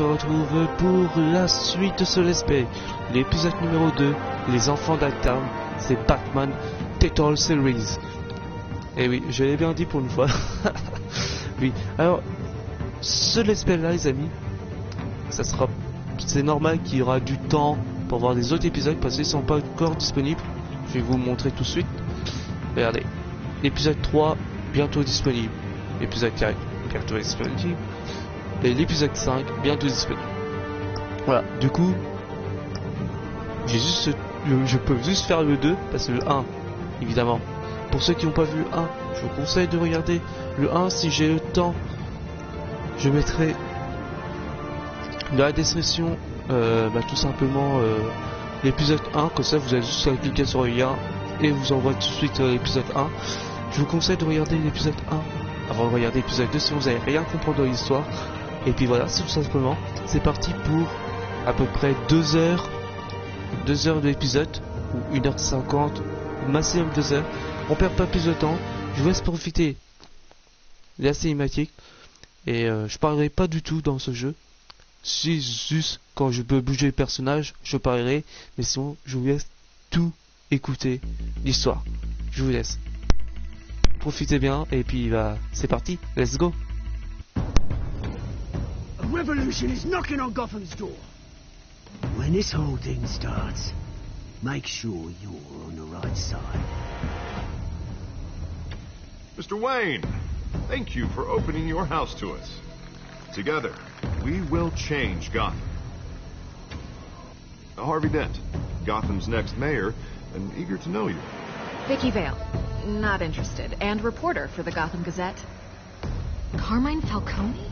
se retrouve pour la suite de ce let's play. L'épisode numéro 2, les enfants d'Altown, c'est Batman Total Series. Et oui, je l'ai bien dit pour une fois. Oui, alors, ce let's play là les amis, c'est normal qu'il y aura du temps pour voir les autres épisodes parce qu'ils sont pas encore disponibles. Je vais vous montrer tout de suite. Regardez, l'épisode 3 bientôt disponible, l'épisode 4 bientôt disponible, et l'épisode 5 bientôt disponible. Voilà, du coup, je peux juste faire le 2 parce que le 1, évidemment, pour ceux qui n'ont pas vu le 1, je vous conseille de regarder le 1 si j'ai le temps. Je mettrai dans la description tout simplement l'épisode 1, comme ça vous avez juste à cliquer sur le lien et vous envoie tout de suite l'épisode 1. Je vous conseille de regarder l'épisode 1 avant de regarder l'épisode 2 si vous n'avez rien compris dans l'histoire. Et puis voilà, c'est tout simplement, c'est parti pour à peu près 2 heures de l'épisode, ou 1h50, maximum 2 heures. On perd pas plus de temps, je vous laisse profiter de la cinématique. Et je parlerai pas du tout dans ce jeu. Si juste quand je peux bouger le personnage, je parlerai. Mais sinon, je vous laisse tout écouter l'histoire. Je vous laisse. Profitez bien et puis c'est parti. Let's go. A revolution is knocking on Gotham's door. When this whole thing starts, make sure you're on the right side. Mr. Wayne, thank you for opening your house to us. Together, we will change Gotham. Harvey Dent, Gotham's next mayor, and eager to know you. Vicky Vale, not interested, and reporter for the Gotham Gazette. Carmine Falcone?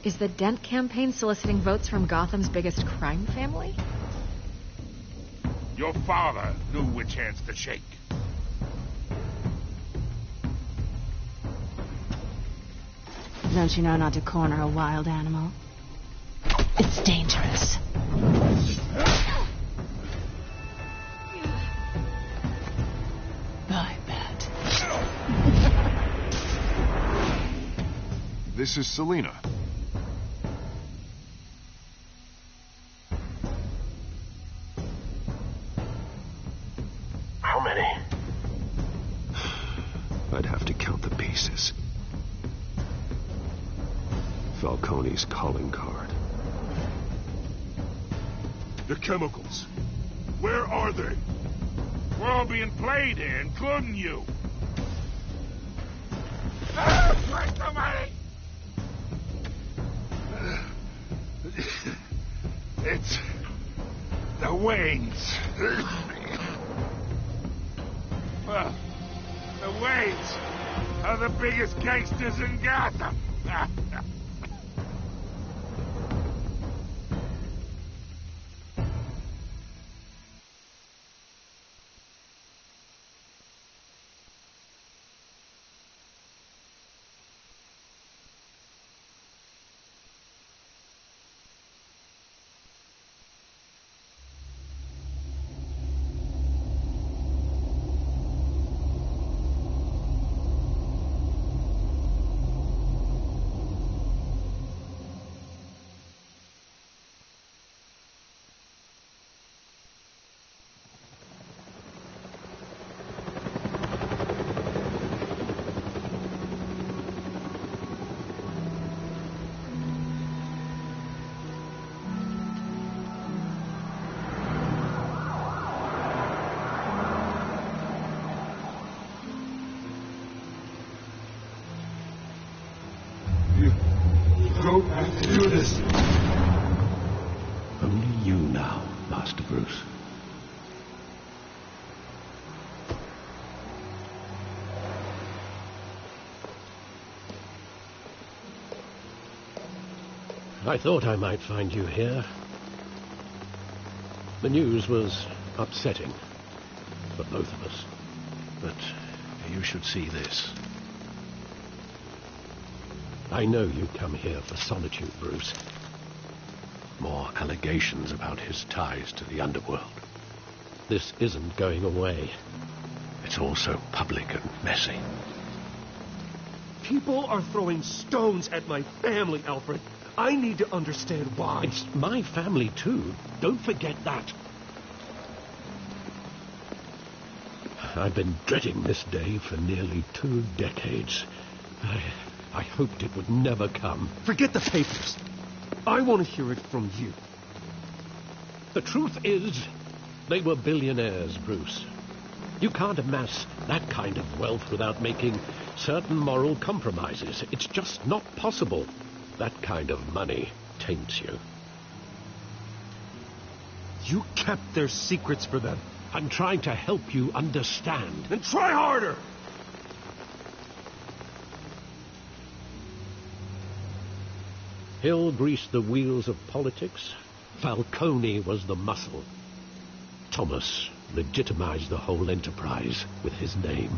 Is the Dent campaign soliciting votes from Gotham's biggest crime family? Your father knew which hands to shake. Don't you know not to corner a wild animal? It's dangerous. I bet. This is Selina. How many? I'd have to count the pieces. Falcone's calling card. The chemicals. Where are they? We're all being played here, including you. Where's the money? It's the Waynes. Well, the Waynes are the biggest gangsters in Gotham. Don't have to do this. Only you now, Master Bruce. I thought I might find you here. The news was upsetting for both of us. But you should see this. I know you come here for solitude, Bruce. More allegations about his ties to the underworld. This isn't going away. It's all so public and messy. People are throwing stones at my family, Alfred. I need to understand why. It's my family, too. Don't forget that. I've been dreading this day for nearly 2 decades. I hoped it would never come. Forget the papers. I want to hear it from you. The truth is, they were billionaires, Bruce. You can't amass that kind of wealth without making certain moral compromises. It's just not possible. That kind of money taints you. You kept their secrets for them. I'm trying to help you understand. Then try harder! Hill greased the wheels of politics. Falcone was the muscle. Thomas legitimized the whole enterprise with his name.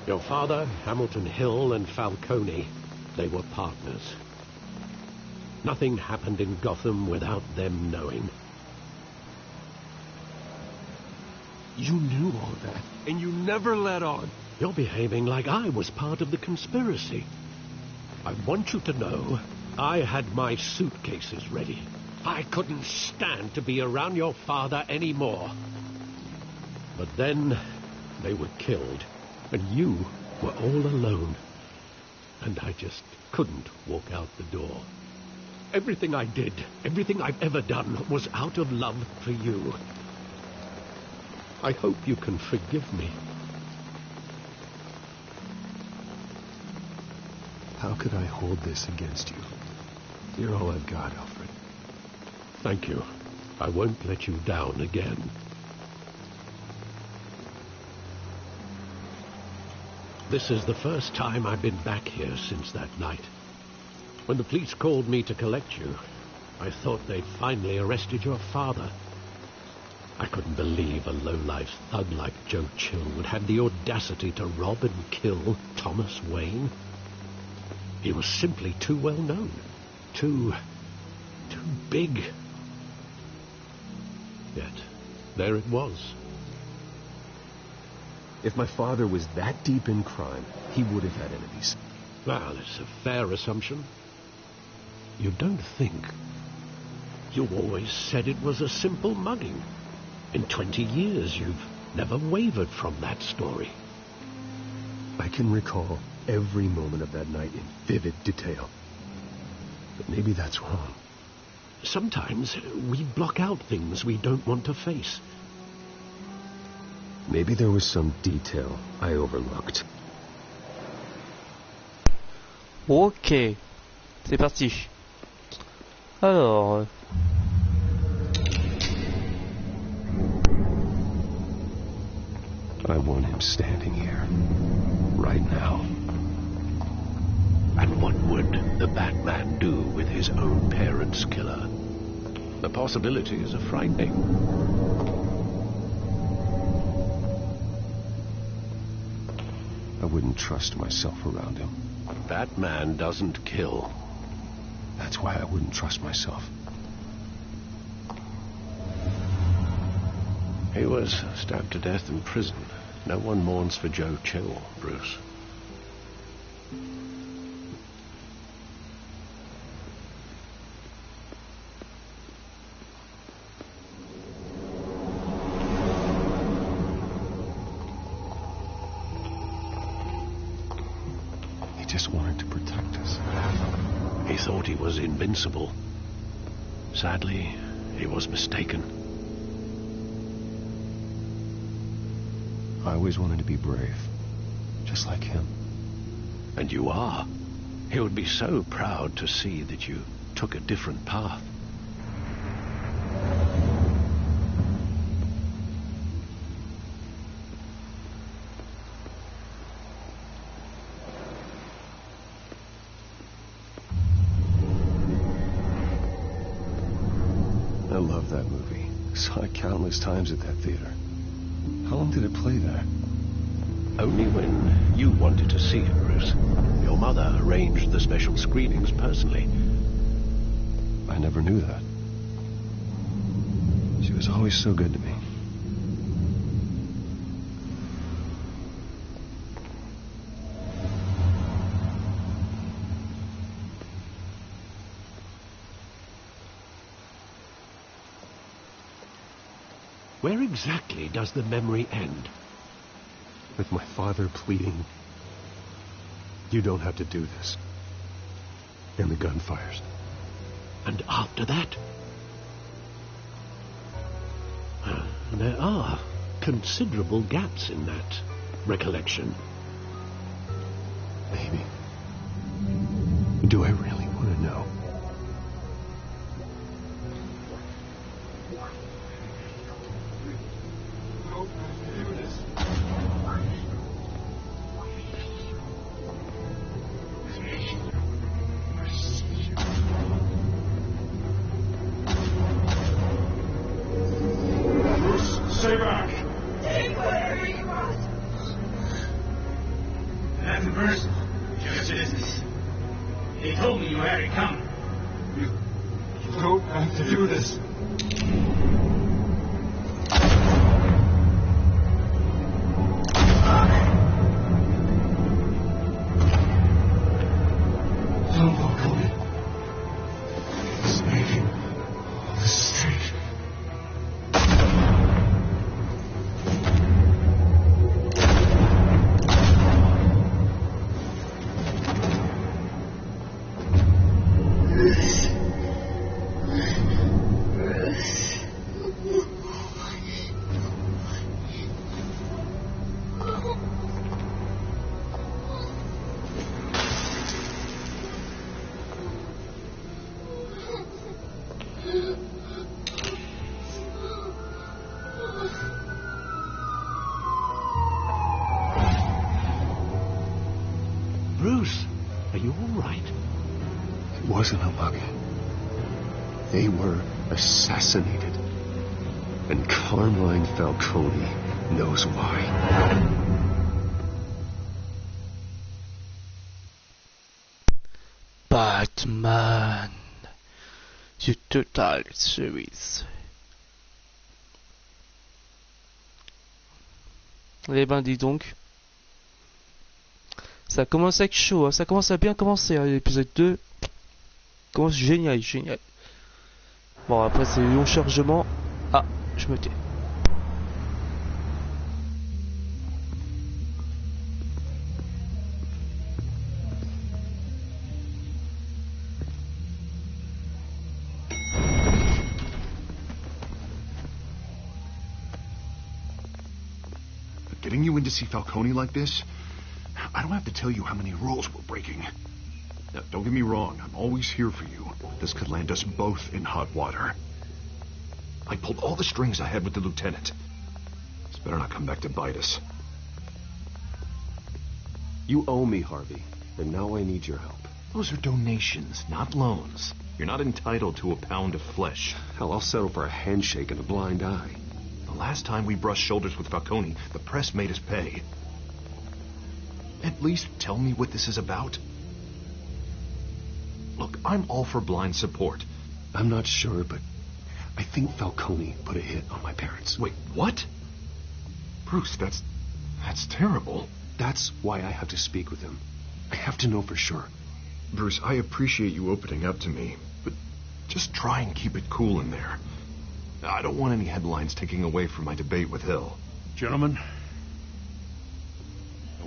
Your father, Hamilton Hill, and Falcone, they were partners. Nothing happened in Gotham without them knowing. You knew all that, and you never let on. You're behaving like I was part of the conspiracy. I want you to know I had my suitcases ready. I couldn't stand to be around your father anymore. But then they were killed, and you were all alone. And I just couldn't walk out the door. Everything I did, everything I've ever done, was out of love for you. I hope you can forgive me. How could I hold this against you? You're all I've got, Alfred. Thank you. I won't let you down again. This is the first time I've been back here since that night. When the police called me to collect you, I thought they'd finally arrested your father. I couldn't believe a low-life thug like Joe Chill would have the audacity to rob and kill Thomas Wayne. He was simply too well known. Too big. Yet, there it was. If my father was that deep in crime, he would have had enemies. Well, it's a fair assumption. You don't think. You always said it was a simple mugging. In 20 years, you've never wavered from that story. I can recall every moment of that night in vivid detail. But maybe that's wrong. Sometimes we block out things we don't want to face. Maybe there was some detail I overlooked. Ok, c'est parti. Alors... I want him standing here, right now. And what would the Batman do with his own parents' killer? The possibilities are frightening. I wouldn't trust myself around him. Batman doesn't kill. That's why I wouldn't trust myself. He was stabbed to death in prison. No one mourns for Joe Chill, Bruce. He just wanted to protect us. He thought he was invincible. Sadly, he was mistaken. I always wanted to be brave, just like him. And you are. He would be so proud to see that you took a different path. I love that movie. Saw it countless times at that theater. How long did it play there? Only when you wanted to see it, Bruce. Your mother arranged the special screenings personally. I never knew that. She was always so good to me. Where exactly does the memory end? With my father pleading, "You don't have to do this." And the gun fires. And after that? There are considerable gaps in that recollection. Maybe. Do I really want to know? Stay back! Take whatever you want. Nothing personal. Just business. He told me you had it coming. You don't have to do this. Don't walk away. He's making a mistake. Bruce, are you all right? It wasn't a bug. They were assassinated. And Carmine Falcone knows why. Batman. The Total Series. Eh ben dis donc. Ça commence à être chaud, hein. Ça commence à bien commencer, hein. L'épisode 2 commence génial, génial. Bon, après c'est le long chargement. Ah, je me tais. Getting you in to see Falcone like this? I don't have to tell you how many rules we're breaking. Now, don't get me wrong, I'm always here for you. This could land us both in hot water. I pulled all the strings I had with the lieutenant. This better not come back to bite us. You owe me, Harvey, and now I need your help. Those are donations, not loans. You're not entitled to a pound of flesh. Hell, I'll settle for a handshake and a blind eye. The last time we brushed shoulders with Falcone, the press made us pay. At least tell me what this is about. Look, I'm all for blind support. I'm not sure, but I think Falcone put a hit on my parents. Wait, what? Bruce, that's terrible. That's why I have to speak with him. I have to know for sure. Bruce, I appreciate you opening up to me, but just try and keep it cool in there. I don't want any headlines taking away from my debate with Hill. Gentlemen,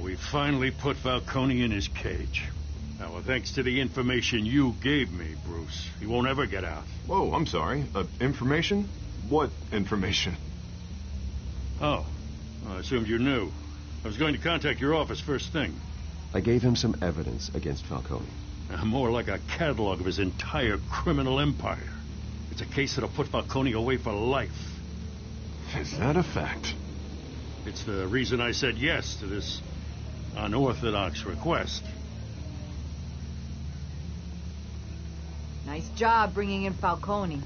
we finally put Falcone in his cage. Now, thanks to the information you gave me, Bruce, he won't ever get out. Whoa, I'm sorry. Information? What information? Oh, I assumed you knew. I was going to contact your office first thing. I gave him some evidence against Falcone. More like a catalog of his entire criminal empire. It's a case that'll put Falcone away for life. Is that a fact? It's the reason I said yes to this unorthodox request. Nice job bringing in Falcone.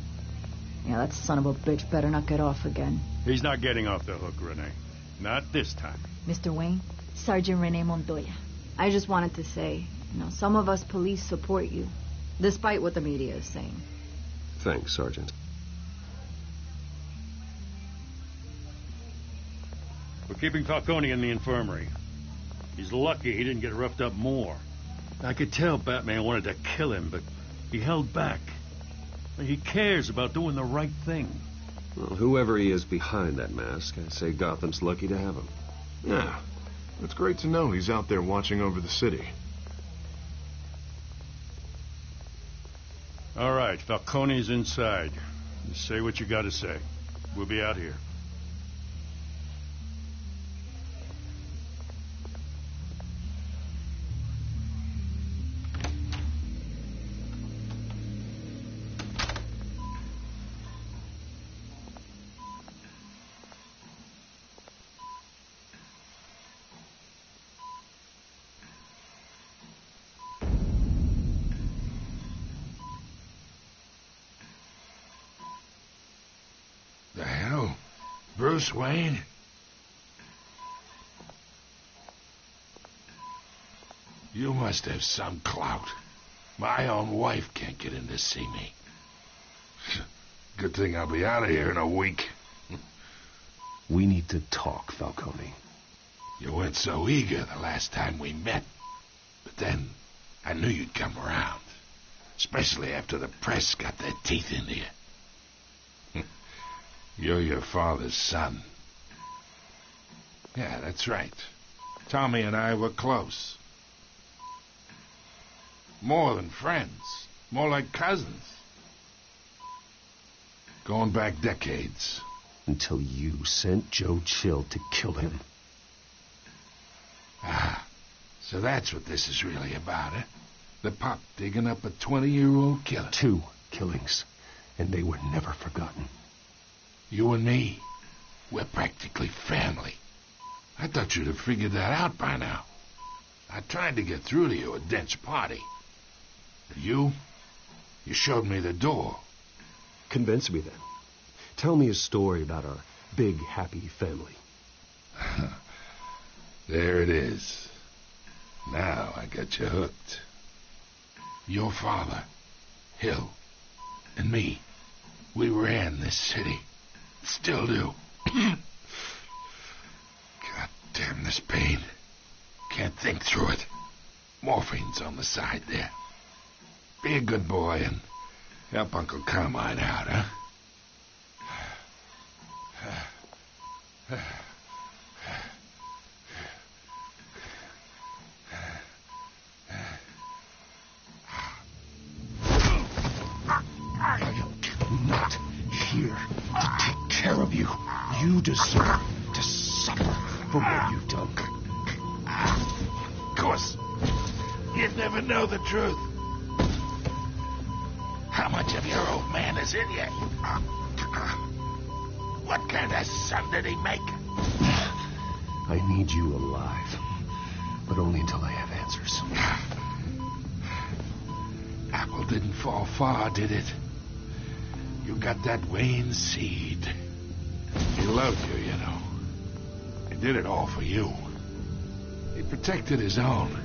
Yeah, that son of a bitch better not get off again. He's not getting off the hook, Renee. Not this time. Mr. Wayne, Sergeant Renee Montoya. I just wanted to say, some of us police support you, despite what the media is saying. Thanks, Sergeant. We're keeping Falcone in the infirmary. He's lucky he didn't get roughed up more. I could tell Batman wanted to kill him, but he held back. He cares about doing the right thing. Well, whoever he is behind that mask, I say Gotham's lucky to have him. Yeah, it's great to know he's out there watching over the city. All right, Falcone's inside. You say what you gotta say. We'll be out here. The hell? Bruce Wayne? You must have some clout. My own wife can't get in to see me. Good thing I'll be out of here in a week. We need to talk, Falcone. You weren't so eager the last time we met. But then, I knew you'd come around. Especially after the press got their teeth into you. You're your father's son. Yeah, that's right. Tommy and I were close. More than friends. More like cousins. Going back decades. Until you sent Joe Chill to kill him. Ah, so that's what this is really about, eh? The pop digging up a 20-year-old killer. 2 killings, and they were never forgotten. You and me, we're practically family. I thought you'd have figured that out by now. I tried to get through to you at Dent's party. But you showed me the door. Convince me then. Tell me a story about our big, happy family. There it is. Now I got you hooked. Your father, Hill, and me, we ran this city. Still do. God damn this pain. Can't think through it. Morphine's on the side there. Be a good boy and help Uncle Carmine out, huh? I'm not here to take care of you. You deserve to suffer for what you've done. Of course. You'd never know the truth. How much of your old man is in you? What kind of son did he make? I need you alive, but only until I have answers. Apple didn't fall far, did it? You got that Wayne seed. He loved you, you know. He did it all for you. He protected his own.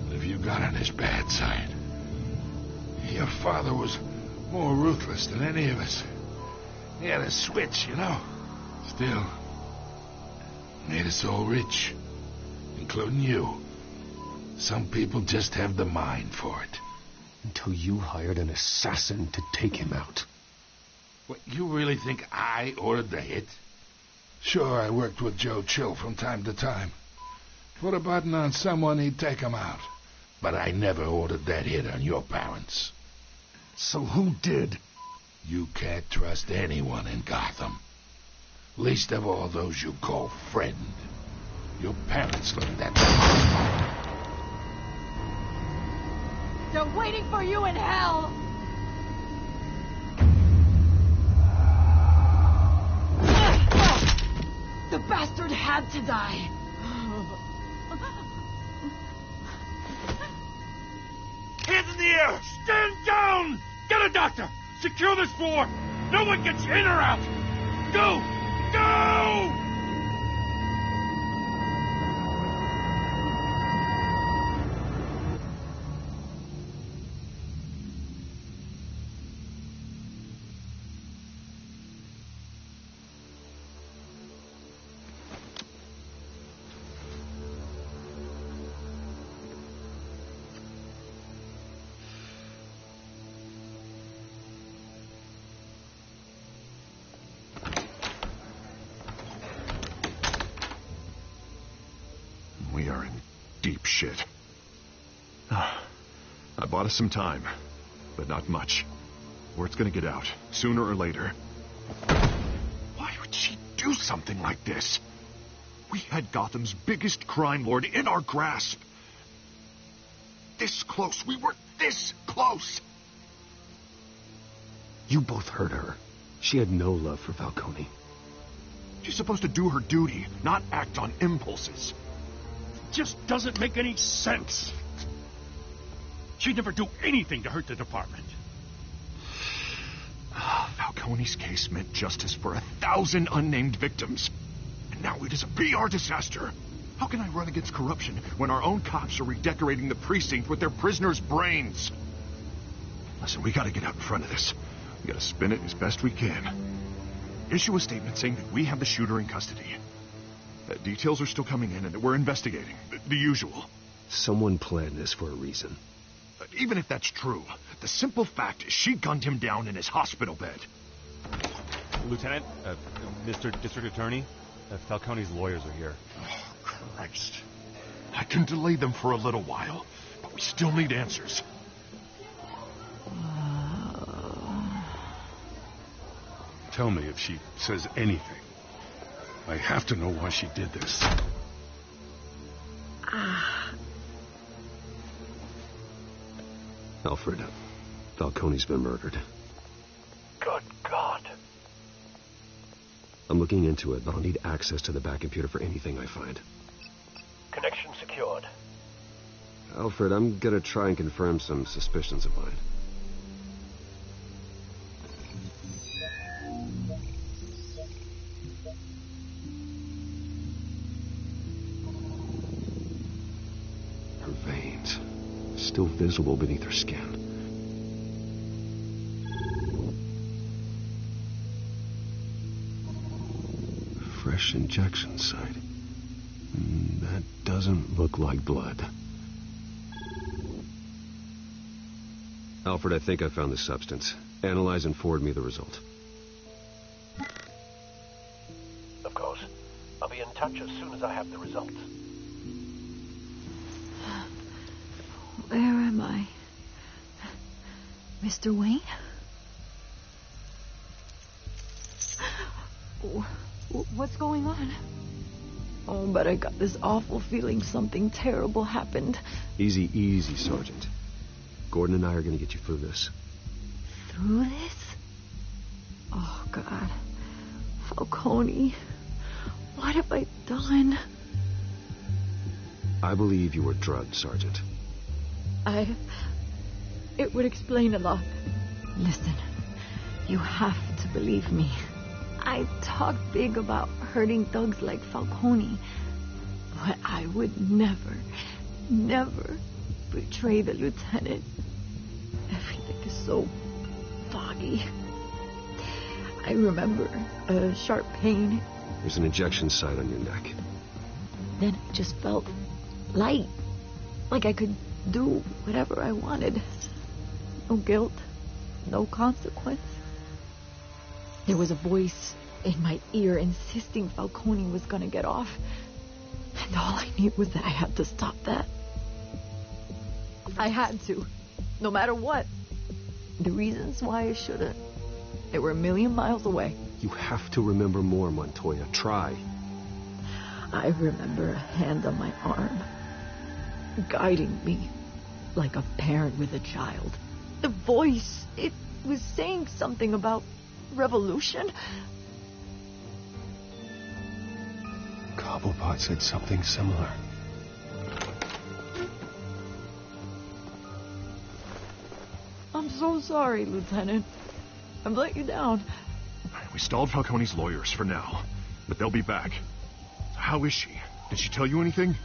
But if you got on his bad side, your father was more ruthless than any of us. He had a switch, you know. Still, made us all rich, including you. Some people just have the mind for it. Until you hired an assassin to take him out. What, you really think I ordered the hit? Sure, I worked with Joe Chill from time to time. Put a button on someone, he'd take him out. But I never ordered that hit on your parents. So who did? You can't trust anyone in Gotham. Least of all those you call friend. Your parents looked at me. They're waiting for you in hell! The bastard had to die. Hands in the air! Stand down! Get a doctor! Secure this floor! No one gets in or out! Go! Go! cheap shit. I bought us some time, but not much. Word's gonna get out, sooner or later. Why would she do something like this? We had Gotham's biggest crime lord in our grasp. This close. We were this close. You both hurt her. She had no love for Falcone. She's supposed to do her duty, not act on impulses. Just doesn't make any sense. She'd never do anything to hurt the department. Falcone's case meant justice for 1,000 unnamed victims. And now it is a PR disaster. How can I run against corruption when our own cops are redecorating the precinct with their prisoners' brains? Listen, we gotta get out in front of this. We gotta spin it as best we can. Issue a statement saying that we have the shooter in custody. That details are still coming in and that we're investigating. The usual. Someone planned this for a reason. Even if that's true, the simple fact is she gunned him down in his hospital bed. Lieutenant, Mr. District Attorney, Falcone's lawyers are here. Oh, Christ. I can delay them for a little while, but we still need answers. Tell me if she says anything. I have to know why she did this. Alfred, Falcone's been murdered. Good God. I'm looking into it, but I'll need access to the back computer for anything I find. Connection secured. Alfred, I'm gonna try and confirm some suspicions of mine. Her veins, still visible beneath her skin. Fresh injection site. That doesn't look like blood. Alfred, I think I found the substance. Analyze and forward me the result. Of course. I'll be in touch as soon as I have the results. Where am I? Mr. Wayne? What's going on? Oh, but I got this awful feeling something terrible happened. Easy, easy, Sergeant. Gordon and I are going to get you through this. Through this? Oh, God. Falcone. What have I done? I believe you were drugged, Sergeant. It would explain a lot. Listen, you have to believe me. I talk big about hurting thugs like Falcone, but I would never betray the lieutenant. Everything is so foggy. I remember a sharp pain. There's an injection site on your neck. Then it just felt light, like I could do whatever I wanted. No guilt, no consequence. There was a voice in my ear insisting Falcone was gonna get off. And all I knew was that I had to stop that. I had to, no matter what. The reasons why I shouldn't, they were a million miles away. You have to remember more, Montoya. Try. I remember a hand on my arm, guiding me like a parent with a child. The voice, it was saying something about revolution. Cobblepot said something similar. I'm so sorry, Lieutenant. I've let you down. We stalled Falcone's lawyers for now, but they'll be back. How is she? Did she tell you anything?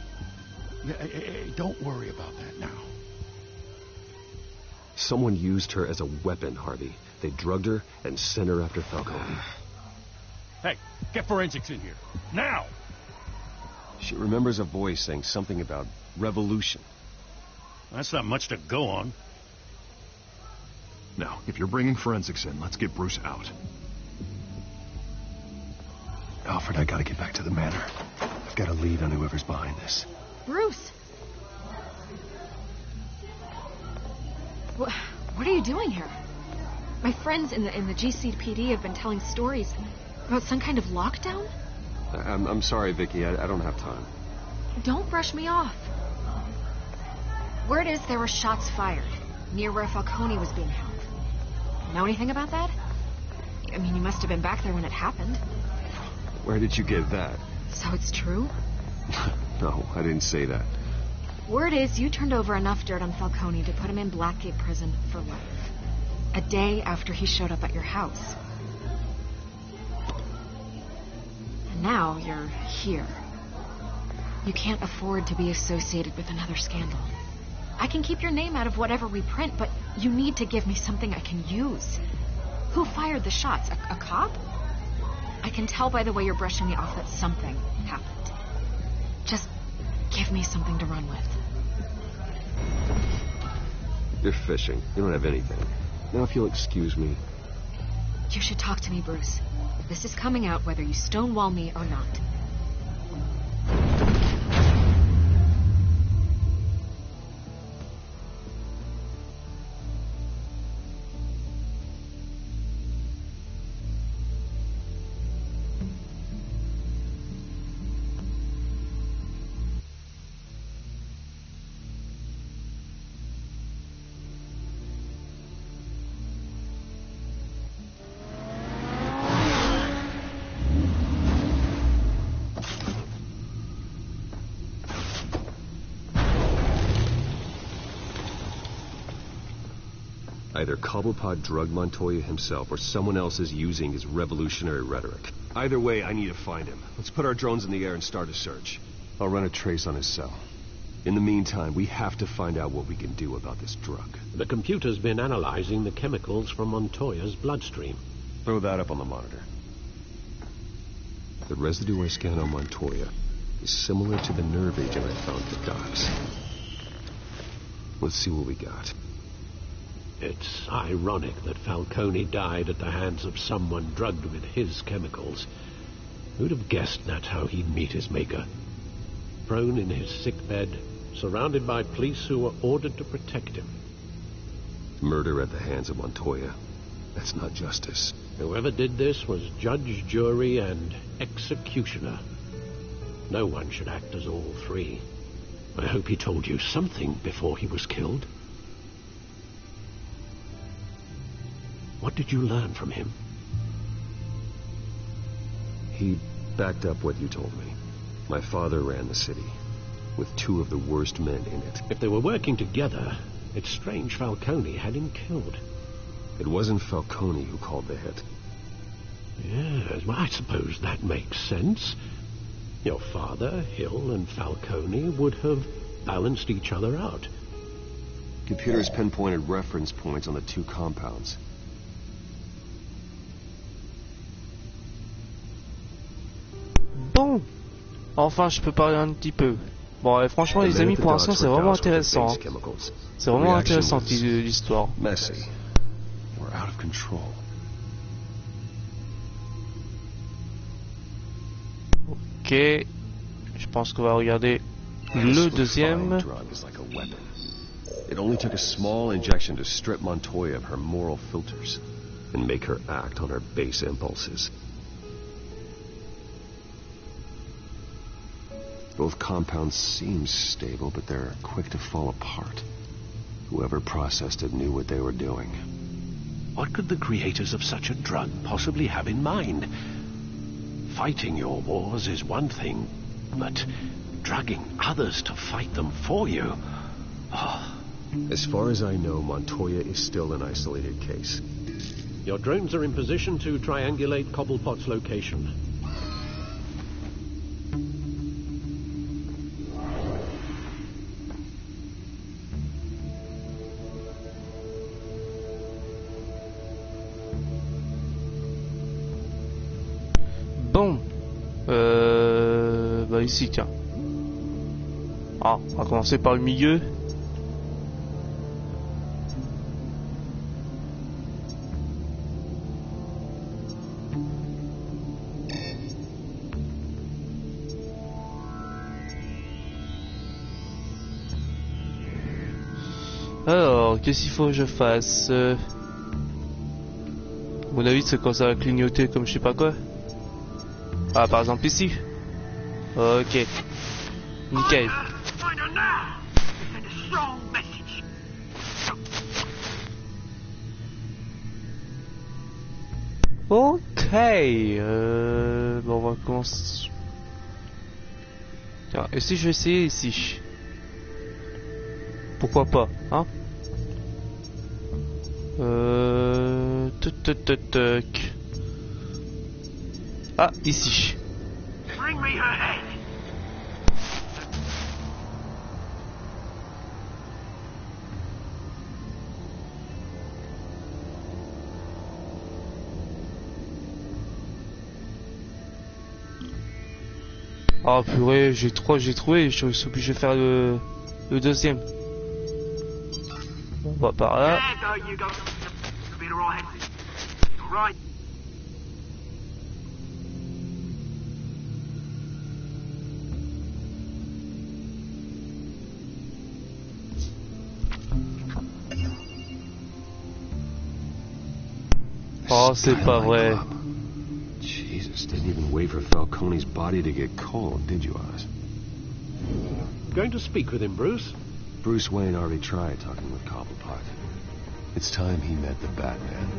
Don't worry about that now. Someone used her as a weapon, Harvey. They drugged her and sent her after Falcone. Hey, get forensics in here. Now! She remembers a voice saying something about revolution. That's not much to go on. Now, if you're bringing forensics in, let's get Bruce out. Alfred, I gotta get back to the manor. I've got a lead on whoever's behind this. Bruce! What are you doing here? My friends in the GCPD have been telling stories about some kind of lockdown. I'm sorry, Vicky. I don't have time. Don't brush me off. Word is there were shots fired near where Falcone was being held. Know anything about that? I mean, you must have been back there when it happened. Where did you get that? So it's true? No, I didn't say that. Word is you turned over enough dirt on Falcone to put him in Blackgate Prison for life. A day after he showed up at your house. And now you're here. You can't afford to be associated with another scandal. I can keep your name out of whatever we print, but you need to give me something I can use. Who fired the shots? A cop? I can tell by the way you're brushing me off that something happened. Just give me something to run with. You're fishing. You don't have anything. Now, if you'll excuse me. You should talk to me, Bruce. This is coming out whether you stonewall me or not. Either Cobblepot drugged Montoya himself or someone else is using his revolutionary rhetoric. Either way, I need to find him. Let's put our drones in the air and start a search. I'll run a trace on his cell. In the meantime, we have to find out what we can do about this drug. The computer's been analyzing the chemicals from Montoya's bloodstream. Throw that up on the monitor. The residue I scanned on Montoya is similar to the nerve agent I found at the docks. Let's see what we got. It's ironic that Falcone died at the hands of someone drugged with his chemicals. Who'd have guessed that's how he'd meet his maker? Prone in his sickbed, surrounded by police who were ordered to protect him. Murder at the hands of Montoya. That's not justice. Whoever did this was judge, jury, and executioner. No one should act as all three. I hope he told you something before he was killed. What did you learn from him? He backed up what you told me. My father ran the city, with two of the worst men in it. If they were working together, it's strange Falcone had him killed. It wasn't Falcone who called the hit. Yes, well, I suppose that makes sense. Your father, Hill, and Falcone would have balanced each other out. Computers pinpointed reference points on the two compounds. Bon, enfin je peux parler un petit peu. Bon, et franchement les amis, pour l'instant c'est vraiment intéressant. Hein. C'est vraiment intéressant l'histoire. Messy. We're out of control. Ok, je pense qu'on va regarder le deuxième. It only took a small injection to strip Montoya of her moral filters and make her act on her base impulses. Both compounds seem stable, but they're quick to fall apart. Whoever processed it knew what they were doing. What could the creators of such a drug possibly have in mind? Fighting your wars is one thing, but drugging others to fight them for you? Oh. As far as I know, Montoya is still an isolated case. Your drones are in position to triangulate Cobblepot's location. Bon, bah ici tiens. Ah, on va commencer par le milieu. Alors, Alors, qu'est-ce qu'il faut que je fasse À mon avis, c'est quand ça va clignoter comme je sais pas quoi. Ah, par exemple ici. Ok. Nickel. Ok. Bon, on va commencer. Tiens, et si je vais essayer ici? Pourquoi pas, hein? Tuc. Ah, ici. Bring me her head. Ah purée, j'ai trouvé, je suis obligé de faire le deuxième. On va par là. Oh, c'est pas vrai. Jesus, didn't even wait for Falcone's body to get cold, did you, Oz? Going to speak with him, Bruce? Bruce Wayne already tried talking with Cobblepot. It's time he met the Batman.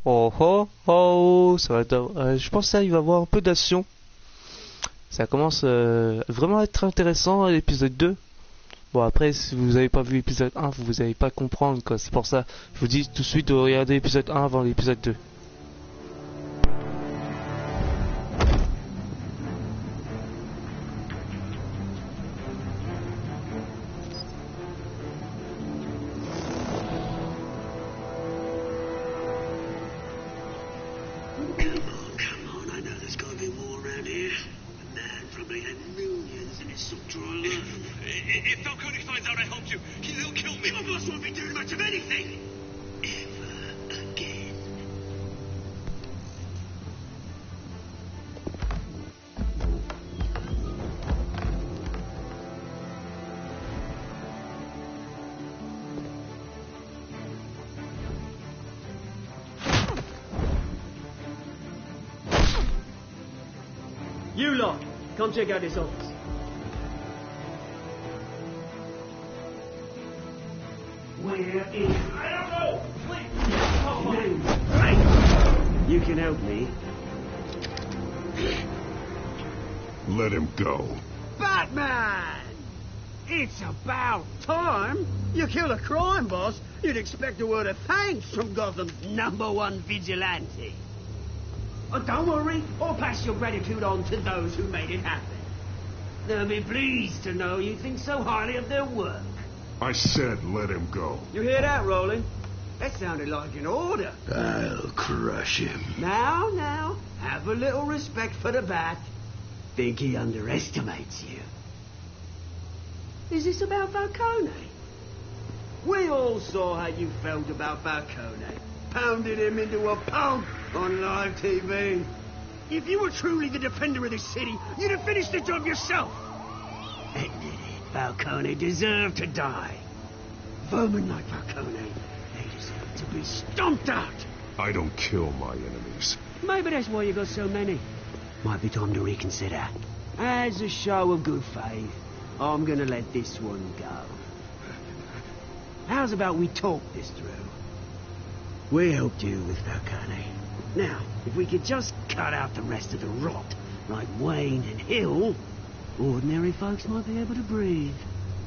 Oh oh oh, ça va être, je pense que ça, il va y avoir un peu d'action. Ça commence vraiment à être intéressant l'épisode 2. Bon après, si vous n'avez pas vu l'épisode 1, vous n'allez pas comprendre quoi. C'est pour ça, je vous dis tout de suite de regarder l'épisode 1 avant l'épisode 2. If Falcone finds out I helped you, he'll kill me. Your boss won't be doing much of anything. Ever again. You lot, come check out his office. Where is... I don't know. Please. You can help me. Let him go. Batman! It's about time. You kill a crime boss, you'd expect a word of thanks from Gotham's #1 vigilante. Oh, don't worry, I'll pass your gratitude on to those who made it happen. They'll be pleased to know you think so highly of their work. I said let him go. You hear that, Roland? That sounded like an order. I'll crush him. Now, have a little respect for the Bat. Think he underestimates you. Is this about Falcone? We all saw how you felt about Falcone. Pounded him into a pulp on live TV. If you were truly the defender of this city, you'd have finished the job yourself. Admit it, Falcone deserved to die. Vermin like Falcone, they deserve to be stomped out. I don't kill my enemies. Maybe that's why you got so many. Might be time to reconsider. As a show of good faith, I'm gonna let this one go. How's about we talk this through? We helped you with Falcone. Now, if we could just cut out the rest of the rot, like Wayne and Hill, ordinary folks might be able to breathe.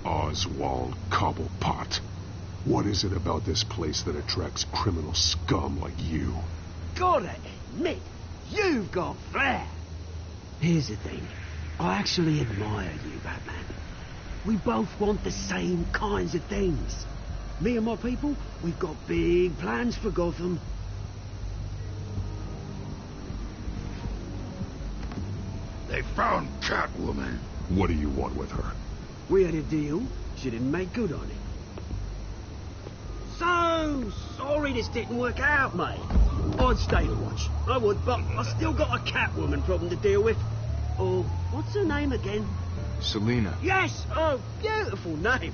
Oswald Cobblepot. What is it about this place that attracts criminal scum like you? Gotta admit, you've got flair. Here's the thing. I actually admire you, Batman. We both want the same kinds of things. Me and my people, we've got big plans for Gotham. They found Catwoman. What do you want with her? We had a deal. She didn't make good on it. So sorry this didn't work out, mate. I'd stay to watch. I would, but I still got a Catwoman problem to deal with. Oh, what's her name again? Selina. Yes! Oh, beautiful name.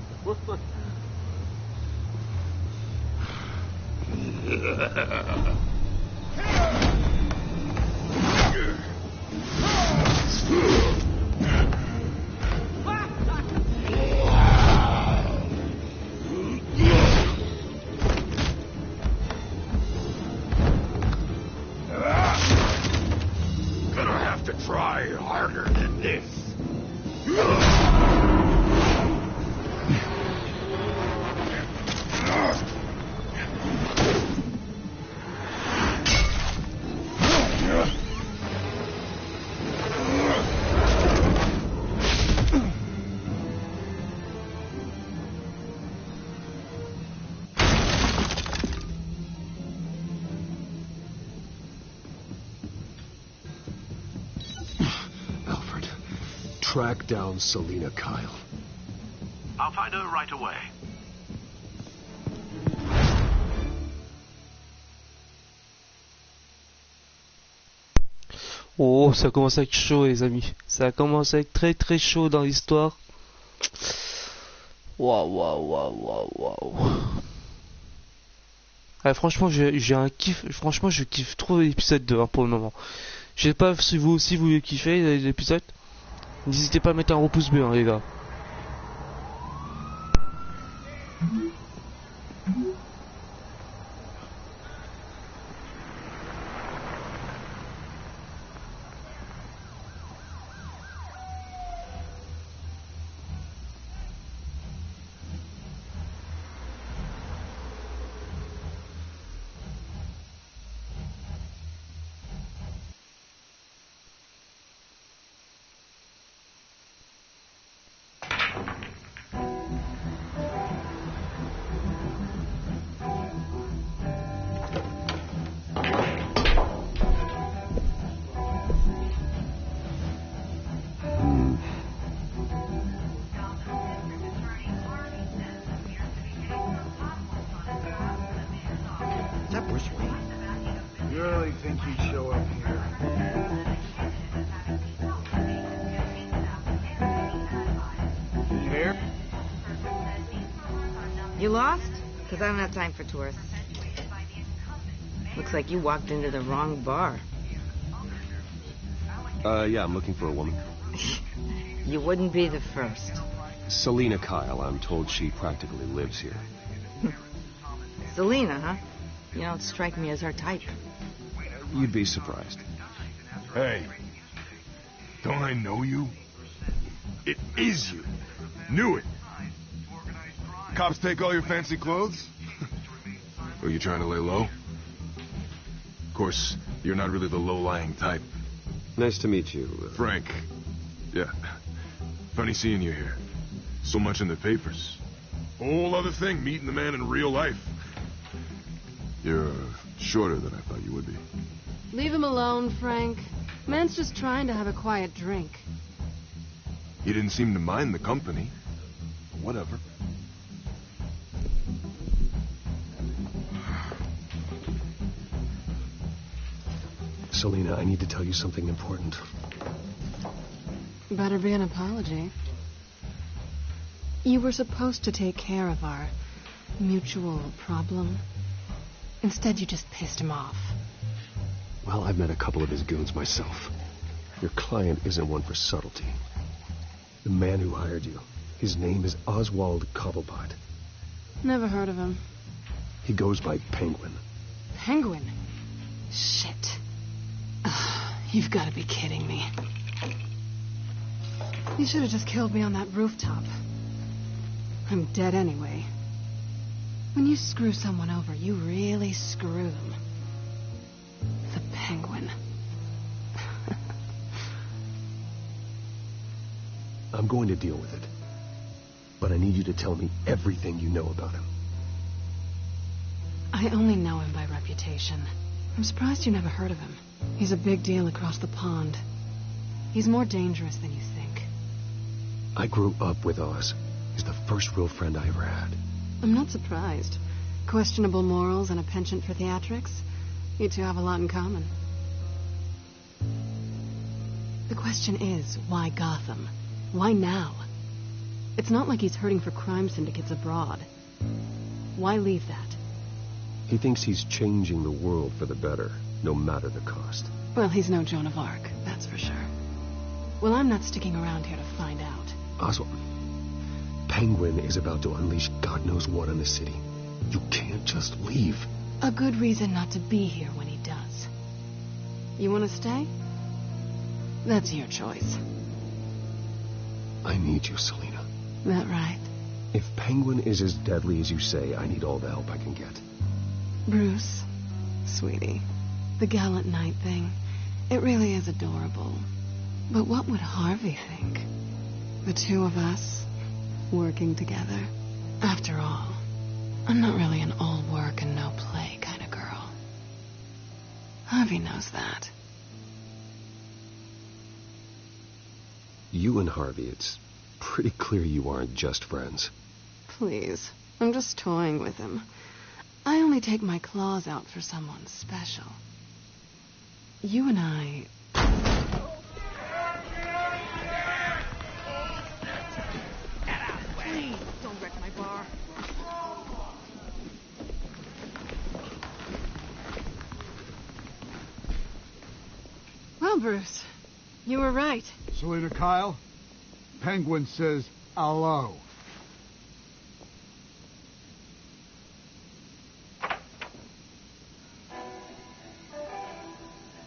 Gonna have to try harder than this. Track down Selina Kyle. I'll find her right away. Oh, ça commence à être chaud, les amis. Ça commence à être très très chaud dans l'histoire. Waouh. Ah, franchement, j'ai un kiff. Franchement, je kiffe trop l'épisode 2 pour le moment. Je sais pas si vous aussi vous kiffez l'épisode. N'hésitez pas à mettre un gros pouce bleu, hein, les gars. You really think he'd show up here? You here? You lost? Because I don't have time for tourists. Looks like you walked into the wrong bar. Yeah, I'm looking for a woman. You wouldn't be the first. Selina Kyle. I'm told she practically lives here. Selina, huh? You don't strike me as her type. You'd be surprised. Hey, don't I know you? It is you. Knew it. Cops take all your fancy clothes? Are you trying to lay low? Of course, you're not really the low-lying type. Nice to meet you. Frank. Yeah. Funny seeing you here. So much in the papers. Whole other thing, meeting the man in real life. You're shorter than I thought you would be. Leave him alone, Frank. Man's just trying to have a quiet drink. He didn't seem to mind the company. Whatever. Selina, I need to tell you something important. Better be an apology. You were supposed to take care of our mutual problem. Instead, you just pissed him off. Well, I've met a couple of his goons myself. Your client isn't one for subtlety. The man who hired you, his name is Oswald Cobblepot. Never heard of him. He goes by Penguin. Penguin? Shit. Ugh, you've got to be kidding me. You should have just killed me on that rooftop. I'm dead anyway. When you screw someone over, you really screw them. The Penguin. I'm going to deal with it. But I need you to tell me everything you know about him. I only know him by reputation. I'm surprised you never heard of him. He's a big deal across the pond. He's more dangerous than you think. I grew up with Oz. He's the first real friend I ever had. I'm not surprised. Questionable morals and a penchant for theatrics. You two have a lot in common. The question is, why Gotham? Why now? It's not like he's hurting for crime syndicates abroad. Why leave that? He thinks he's changing the world for the better, no matter the cost. Well, he's no Joan of Arc, that's for sure. Well, I'm not sticking around here to find out. Oswald, Penguin is about to unleash God knows what on the city. You can't just leave. A good reason not to be here when he does. You want to stay? That's your choice. I need you, Selina. That right? If Penguin is as deadly as you say, I need all the help I can get. Bruce, sweetie, the gallant knight thing, it really is adorable. But what would Harvey think? The two of us, working together. After all, I'm not really an all work and no play kind of girl. Harvey knows that. You and Harvey, it's pretty clear you aren't just friends. Please, I'm just toying with him. I only take my claws out for someone special. You and I... Please, don't wreck my bar. Well, Bruce, you were right. Selina Kyle, Penguin says hello.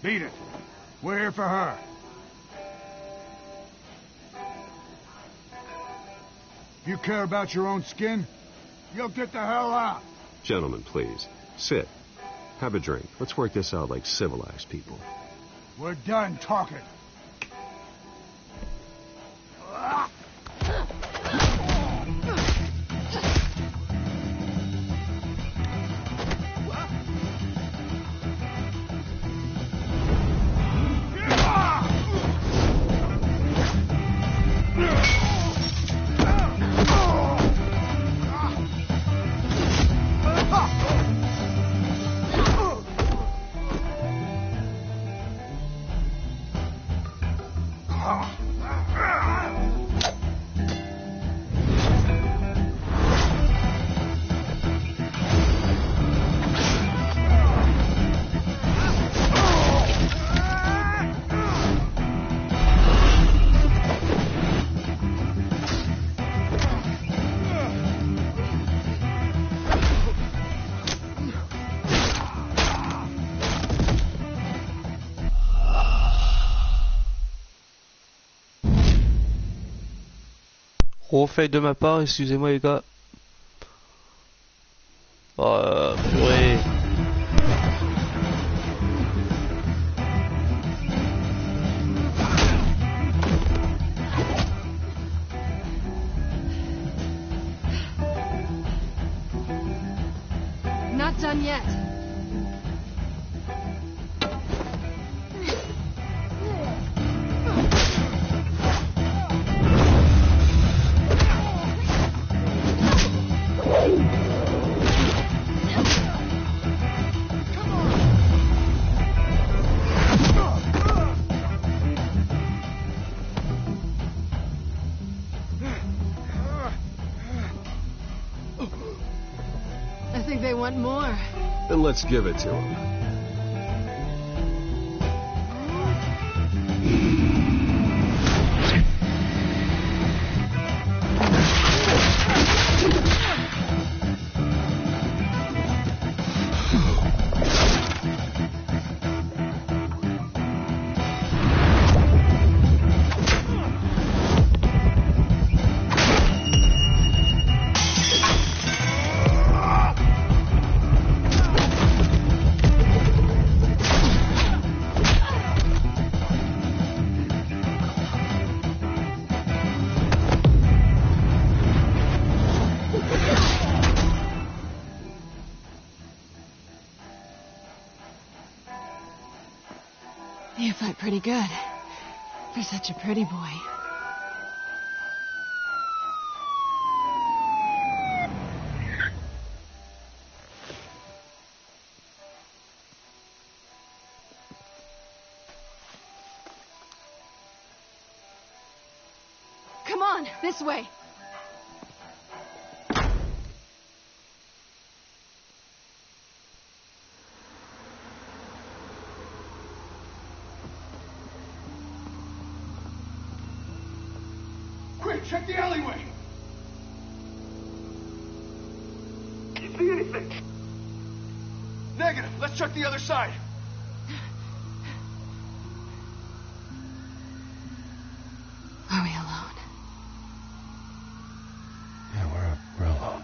Beat it. We're here for her. If you care about your own skin, you'll get the hell out. Gentlemen, please. Sit. Have a drink. Let's work this out like civilized people. We're done talking. Refait de ma part, excusez-moi les gars. Purée. Not done yet. I think they want more. Then let's give it to them. You fight pretty good. For such a pretty boy. on, this way. Quick, check the alleyway. You see anything? Negative. Let's check the other side. Are we alone? Yeah, we're alone.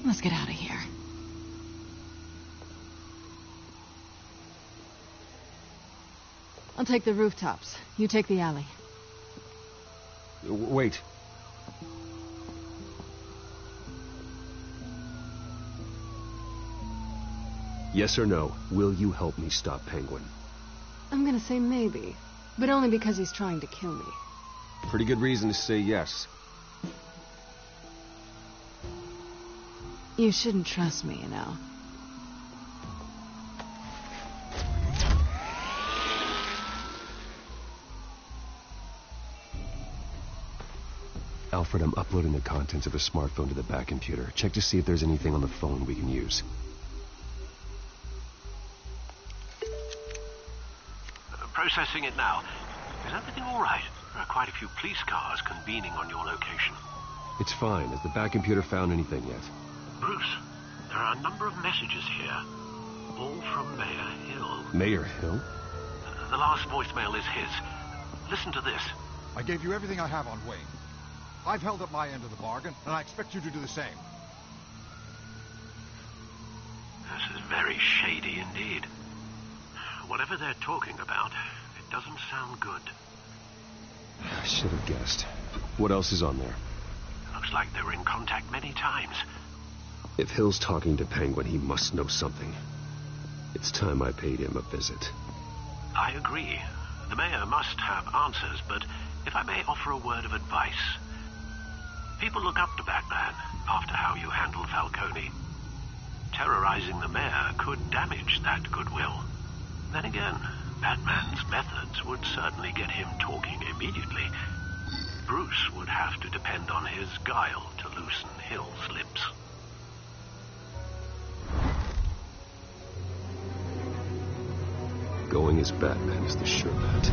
Let's get out of here. I'll take the rooftops. You take the alley. Wait. Yes or no, will you help me stop Penguin? I'm gonna say maybe, but only because he's trying to kill me. Pretty good reason to say yes. You shouldn't trust me, you know. Alfred, I'm uploading the contents of a smartphone to the back computer. Check to see if there's anything on the phone we can use. Processing it now. Is everything all right? There are quite a few police cars convening on your location. It's fine. Has the back computer found anything yet? Bruce, there are a number of messages here, all from Mayor Hill. Mayor Hill? The last voicemail is his. Listen to this. I gave you everything I have on Wayne. I've held up my end of the bargain, and I expect you to do the same. This is very shady indeed. Whatever they're talking about, it doesn't sound good. I should have guessed. What else is on there? Looks like they were in contact many times. If Hill's talking to Penguin, he must know something. It's time I paid him a visit. I agree. The mayor must have answers, but if I may offer a word of advice. People look up to Batman after how you handled Falcone. Terrorizing the mayor could damage that goodwill. Then again, Batman's methods would certainly get him talking immediately. Bruce would have to depend on his guile to loosen Hill's lips. Going as Batman is the sure bet.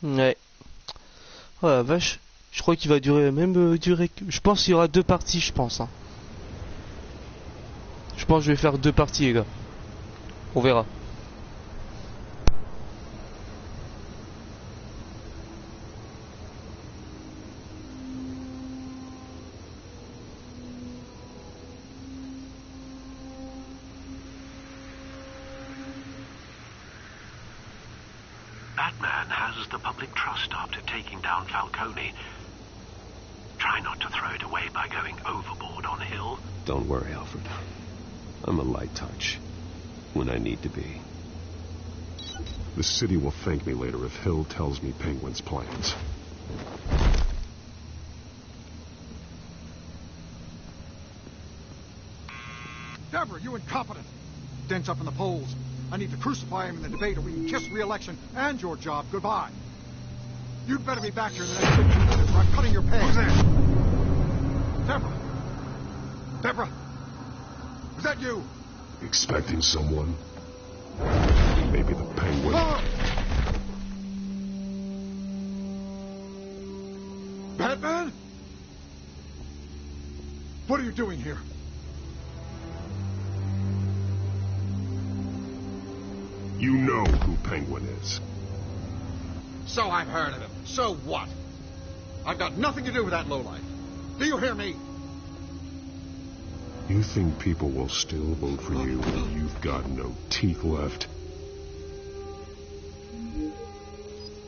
Ouais. Oh la vache. Je crois qu'il va durer même durer. Je pense qu'il y aura 2 parties, je pense. Hein. Je pense que je vais faire 2 parties, les gars. On verra. Batman has the public trust after taking down Falcone. Try not to throw it away by going overboard on Hill. Don't worry, Alfred. I'm a light touch. When I need to be. The city will thank me later if Hill tells me Penguin's plans. Deborah, you incompetent! Dents up in the polls. I need to crucify him in the debate or we can kiss re-election and your job goodbye. You'd better be back here in the next 15 minutes or I'm cutting your pay. Who's there? Deborah! Deborah! Is that you? Expecting someone? Maybe the Penguin. Batman? What are you doing here? You know who Penguin is. So I've heard of him. So what? I've got nothing to do with that lowlife. Do you hear me? You think people will still vote for you when you've got no teeth left?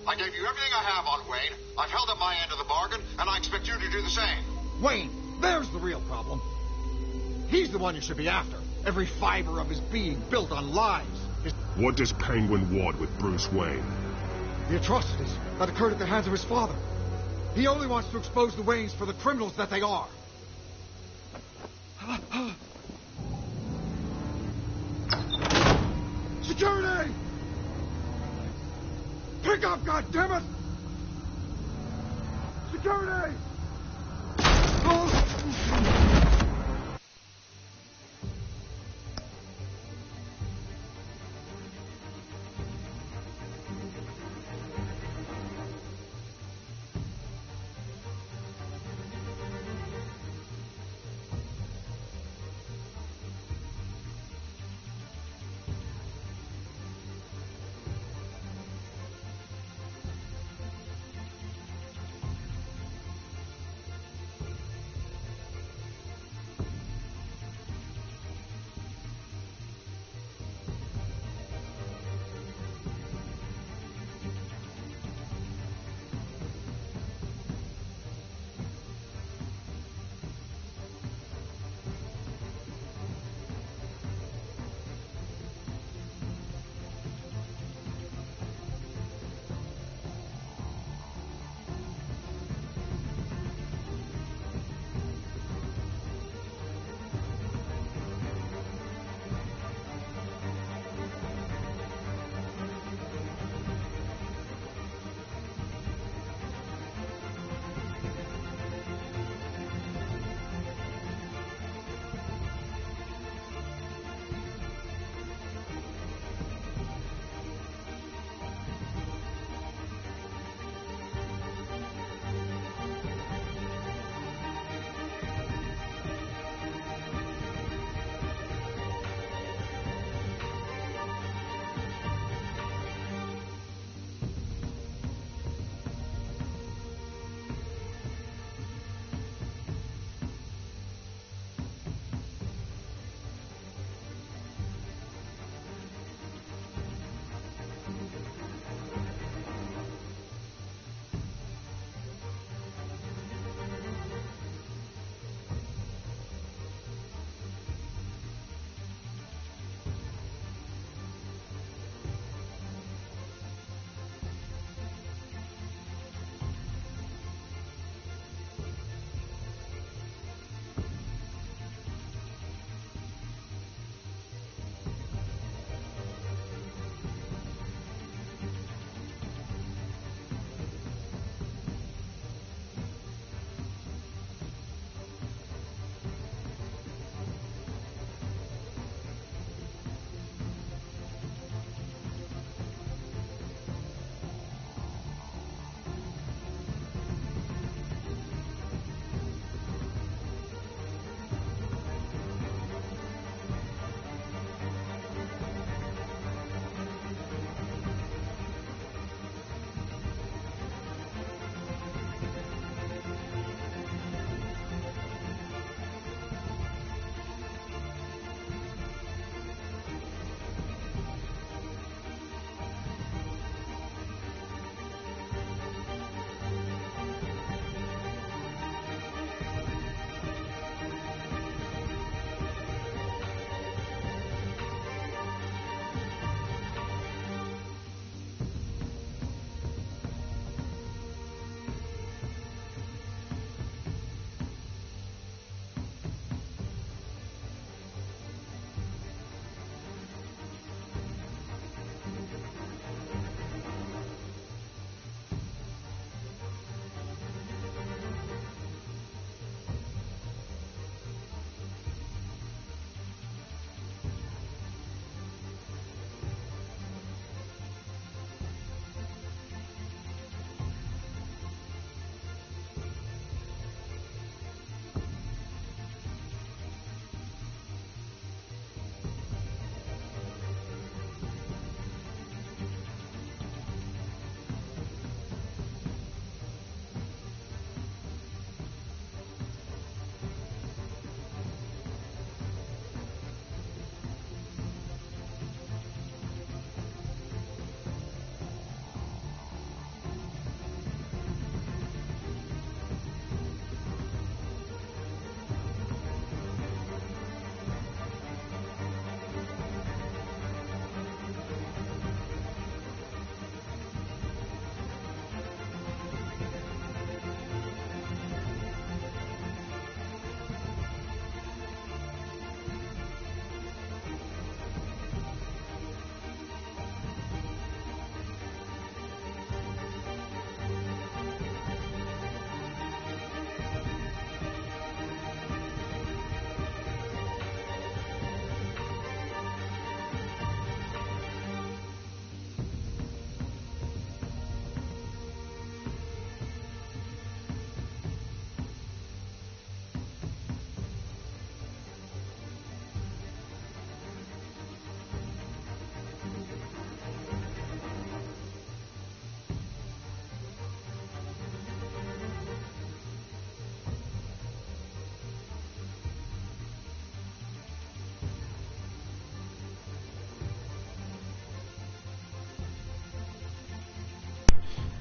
I gave you everything I have on Wayne. I've held up my end of the bargain, and I expect you to do the same. Wayne, there's the real problem. He's the one you should be after. Every fiber of his being built on lies. What does Penguin want with Bruce Wayne? The atrocities that occurred at the hands of his father. He only wants to expose the Waynes for the criminals that they are. Security! Pick up, goddammit! Security!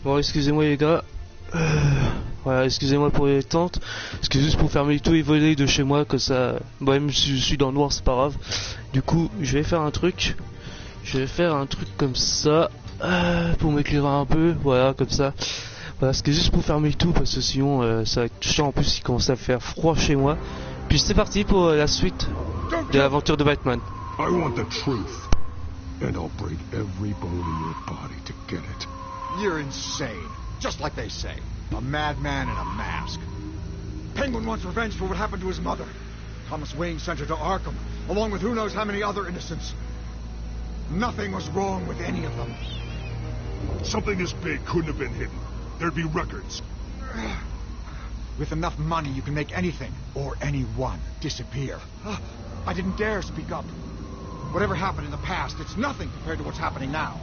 Bon, excusez-moi les gars. Voilà, excusez-moi pour les tentes. C'est juste pour fermer tous les volets de chez moi, comme ça. Bon, même si je suis dans le noir, c'est pas grave. Du coup, je vais faire un truc. Je vais faire un truc comme ça. Pour m'éclairer un peu. Voilà, comme ça. Voilà, c'est juste pour fermer tout, parce que sinon, ça va être chiant. En plus, il commence à faire froid chez moi. Puis c'est parti pour la suite de l'aventure de Batman. I want the truth. And I'll break every bone in your body to get it. You're insane. Just like they say. A madman in a mask. Penguin wants revenge for what happened to his mother. Thomas Wayne sent her to Arkham, along with who knows how many other innocents. Nothing was wrong with any of them. Something this big couldn't have been hidden. There'd be records. With enough money, you can make anything, or anyone, disappear. I didn't dare speak up. Whatever happened in the past, it's nothing compared to what's happening now.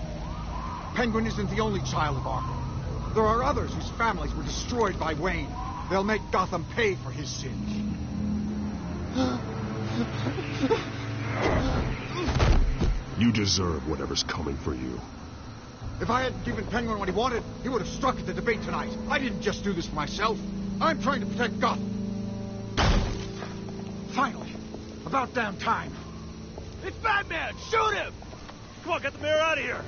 Penguin isn't the only child of Arkham. There are others whose families were destroyed by Wayne. They'll make Gotham pay for his sins. You deserve whatever's coming for you. If I hadn't given Penguin what he wanted, he would have struck at the debate tonight. I didn't just do this for myself. I'm trying to protect Gotham. Finally. About damn time. It's Batman! Shoot him! Come on, get the mayor out of here!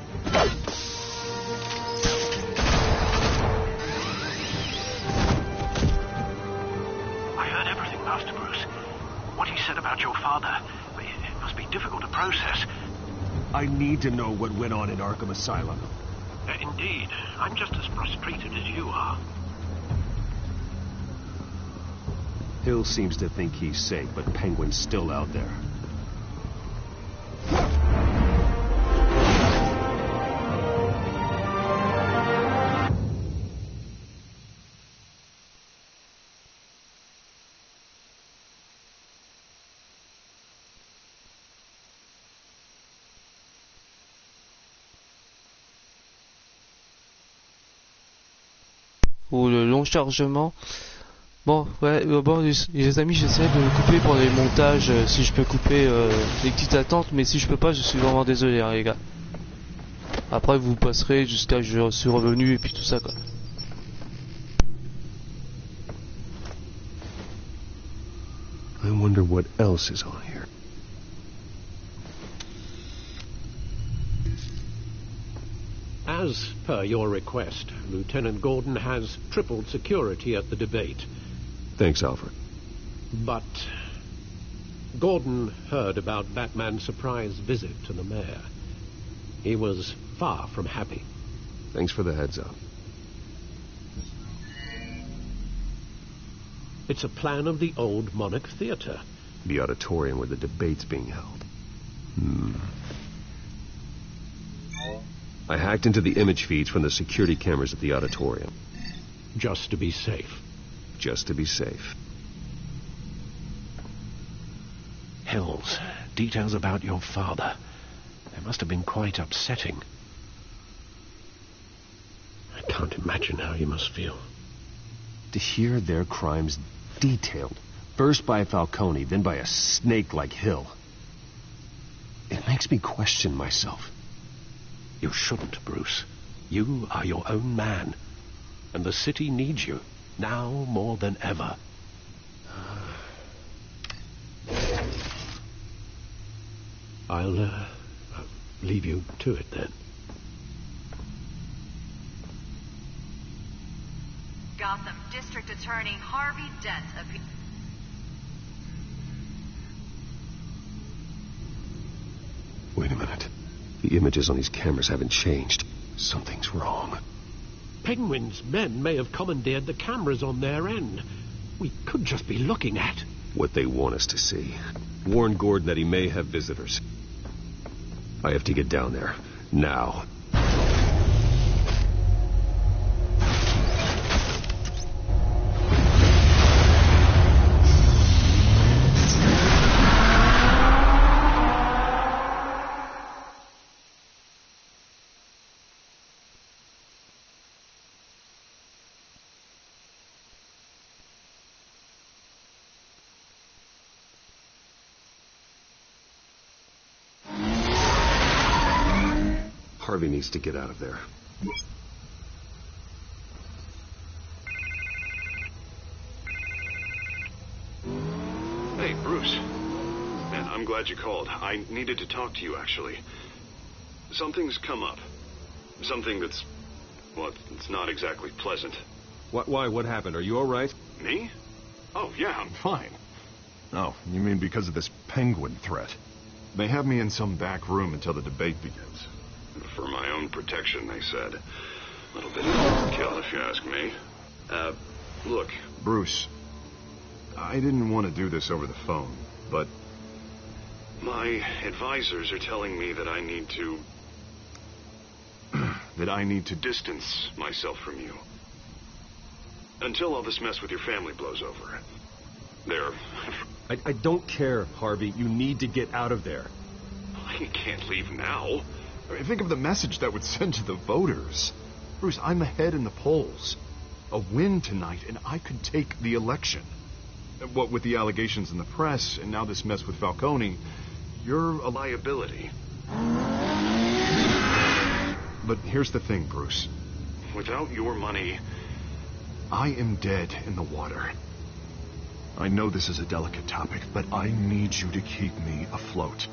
I heard everything, Master Bruce. What he said about your father, it must be difficult to process. I need to know what went on in Arkham Asylum. Indeed. I'm just as frustrated as you are. Hill seems to think he's safe, but Penguin's still out there. Ou le long chargement. Bon, ouais, bon, les amis, j'essaie de couper pour les montages, si je peux couper les petites attentes, mais si je peux pas, je suis vraiment désolé, hein, les gars. Après, vous passerez jusqu'à que je suis revenu et puis tout ça, quoi. I wonder what else is on here. As per your request, Lieutenant Gordon has tripled security at the debate. Thanks, Alfred. But Gordon heard about Batman's surprise visit to the mayor. He was far from happy. Thanks for the heads up. It's a plan of the old Monarch Theatre. The auditorium where the debate's being held. I hacked into the image feeds from the security cameras at the auditorium. Just to be safe. Just to be safe. Hills, details about your father. They must have been quite upsetting. I can't imagine how you must feel. To hear their crimes detailed, first by Falcone, then by a snake like Hill, it makes me question myself. You shouldn't, Bruce. You are your own man. And the city needs you, now more than ever. I'll leave you to it then. Gotham District Attorney Harvey Dent Wait a minute. The images on these cameras haven't changed. Something's wrong. Penguin's men may have commandeered the cameras on their end. We could just be looking at what they want us to see. Warn Gordon that he may have visitors. I have to get down there. Now. Harvey needs to get out of there. glad you called. I needed to talk to you, actually. Something's come up. Something that's... well, it's not exactly pleasant. Why? What happened? Are you all right? Me? Oh, yeah, I'm fine. Oh, you mean because of this penguin threat? They have me in some back room until the debate begins. For my own protection, they said. A little bit of overkill, if you ask me. Look, Bruce, I didn't want to do this over the phone, but my advisors are telling me that I need to... that I need to distance myself from you. Until all this mess with your family blows over. There. I don't care, Harvey. You need to get out of there. You can't leave now. I mean, think of the message that would send to the voters. Bruce, I'm ahead in the polls. A win tonight, and I could take the election. What with the allegations in the press, and now this mess with Falcone, you're a liability. But here's the thing, Bruce. Without your money, I am dead in the water. I know this is a delicate topic, but I need you to keep me afloat.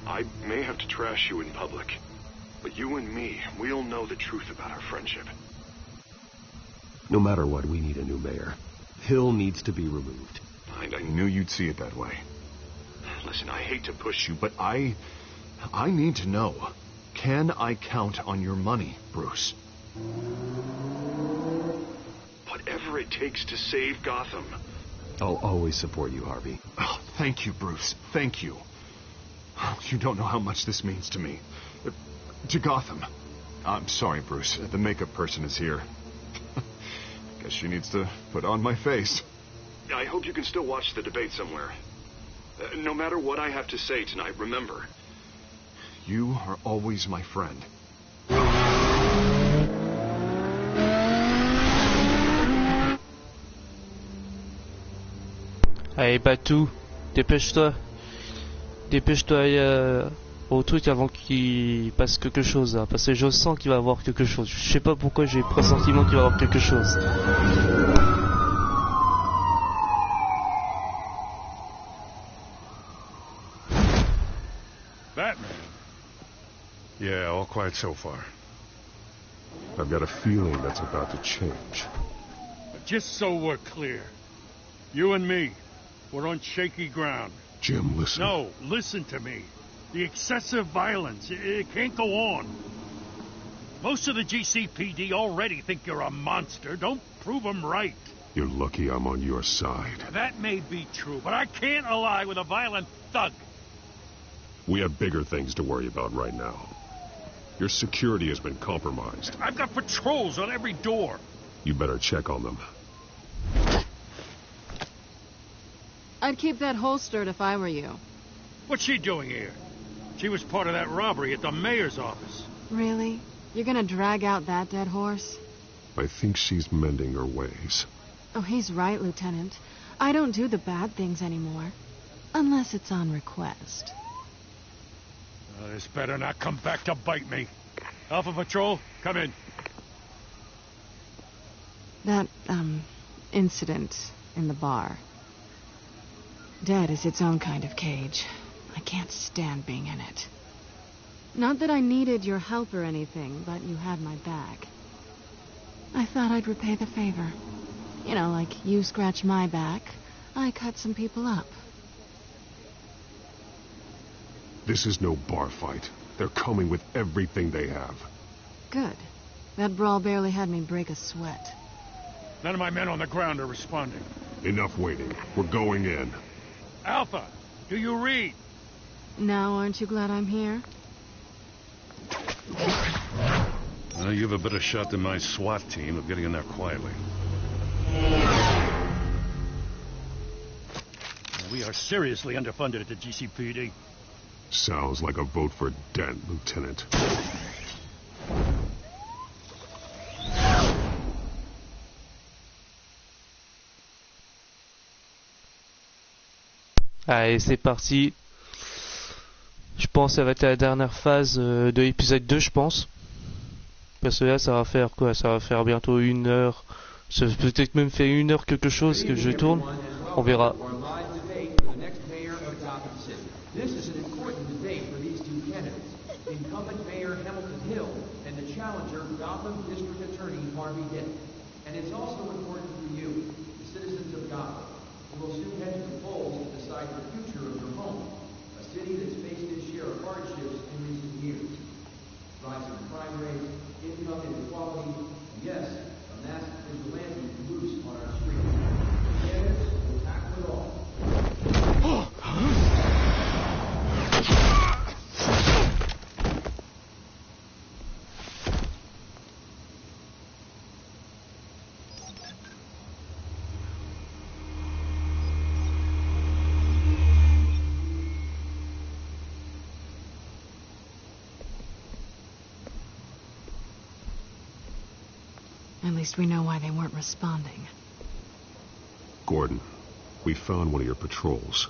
I may have to trash you in public, but you and me, we'll know the truth about our friendship. No matter what, we need a new mayor. Hill needs to be removed. I knew you'd see it that way. Listen, I hate to push you, but I need to know. Can I count on your money, Bruce? Whatever it takes to save Gotham. I'll always support you, Harvey. Oh, thank you, Bruce. Thank you. You don't know how much this means to me. To Gotham. I'm sorry, Bruce. The makeup person is here. Guess she needs to put on my face. I hope you can still watch the debate somewhere. No matter what I have to say tonight, remember, you are always my friend. Allez, Batou, dépêche-toi. Dépêche-toi au truc avant qu'il passe quelque chose, hein, parce que je sens qu'il va y avoir quelque chose. Je sais pas pourquoi j'ai le pressentiment qu'il va y avoir quelque chose. Batman? Yeah, all quiet so far. I've got a feeling that's about to change. But just so we're clear, you and me, we're on shaky ground. Jim, listen. No, listen to me. The excessive violence, it can't go on. Most of the GCPD already think you're a monster. Don't prove them right. You're lucky I'm on your side. That may be true, but I can't ally with a violent thug. We have bigger things to worry about right now. Your security has been compromised. I've got patrols on every door. You better check on them. I'd keep that holstered if I were you. What's she doing here? She was part of that robbery at the mayor's office. Really? You're gonna drag out that dead horse? I think she's mending her ways. Oh, he's right, Lieutenant. I don't do the bad things anymore. Unless it's on request. This better not come back to bite me. Alpha Patrol, come in. That, incident in the bar. Dead is its own kind of cage. I can't stand being in it. Not that I needed your help or anything, but you had my back. I thought I'd repay the favor. You know, like you scratch my back, I cut some people up. This is no bar fight. They're coming with everything they have. Good. That brawl barely had me break a sweat. None of my men on the ground are responding. Enough waiting. We're going in. Alpha, do you read? Now, aren't you glad I'm here? You have a better shot than my SWAT team of getting in there quietly. We are seriously underfunded at the GCPD. Sounds like a vote for Dent, Lieutenant. Allez, c'est parti. Je pense que ça va être la dernière phase de l'épisode 2, je pense. Parce que là, ça va faire quoi? Ça va faire bientôt 1 heure. Ça peut-être même fait 1 heure quelque chose que je tourne. On verra. This is an Gotham District Attorney Harvey Dent. And it's also important for you, the citizens of Gotham, who will soon head to the polls to decide the future of your home, a city that's faced its share of hardships in recent years. Rising crime rates, income inequality, and yes, a massive vigilante loose on our streets. Yes, we'll tackle it all. At least we know why they weren't responding. Gordon, we found one of your patrols.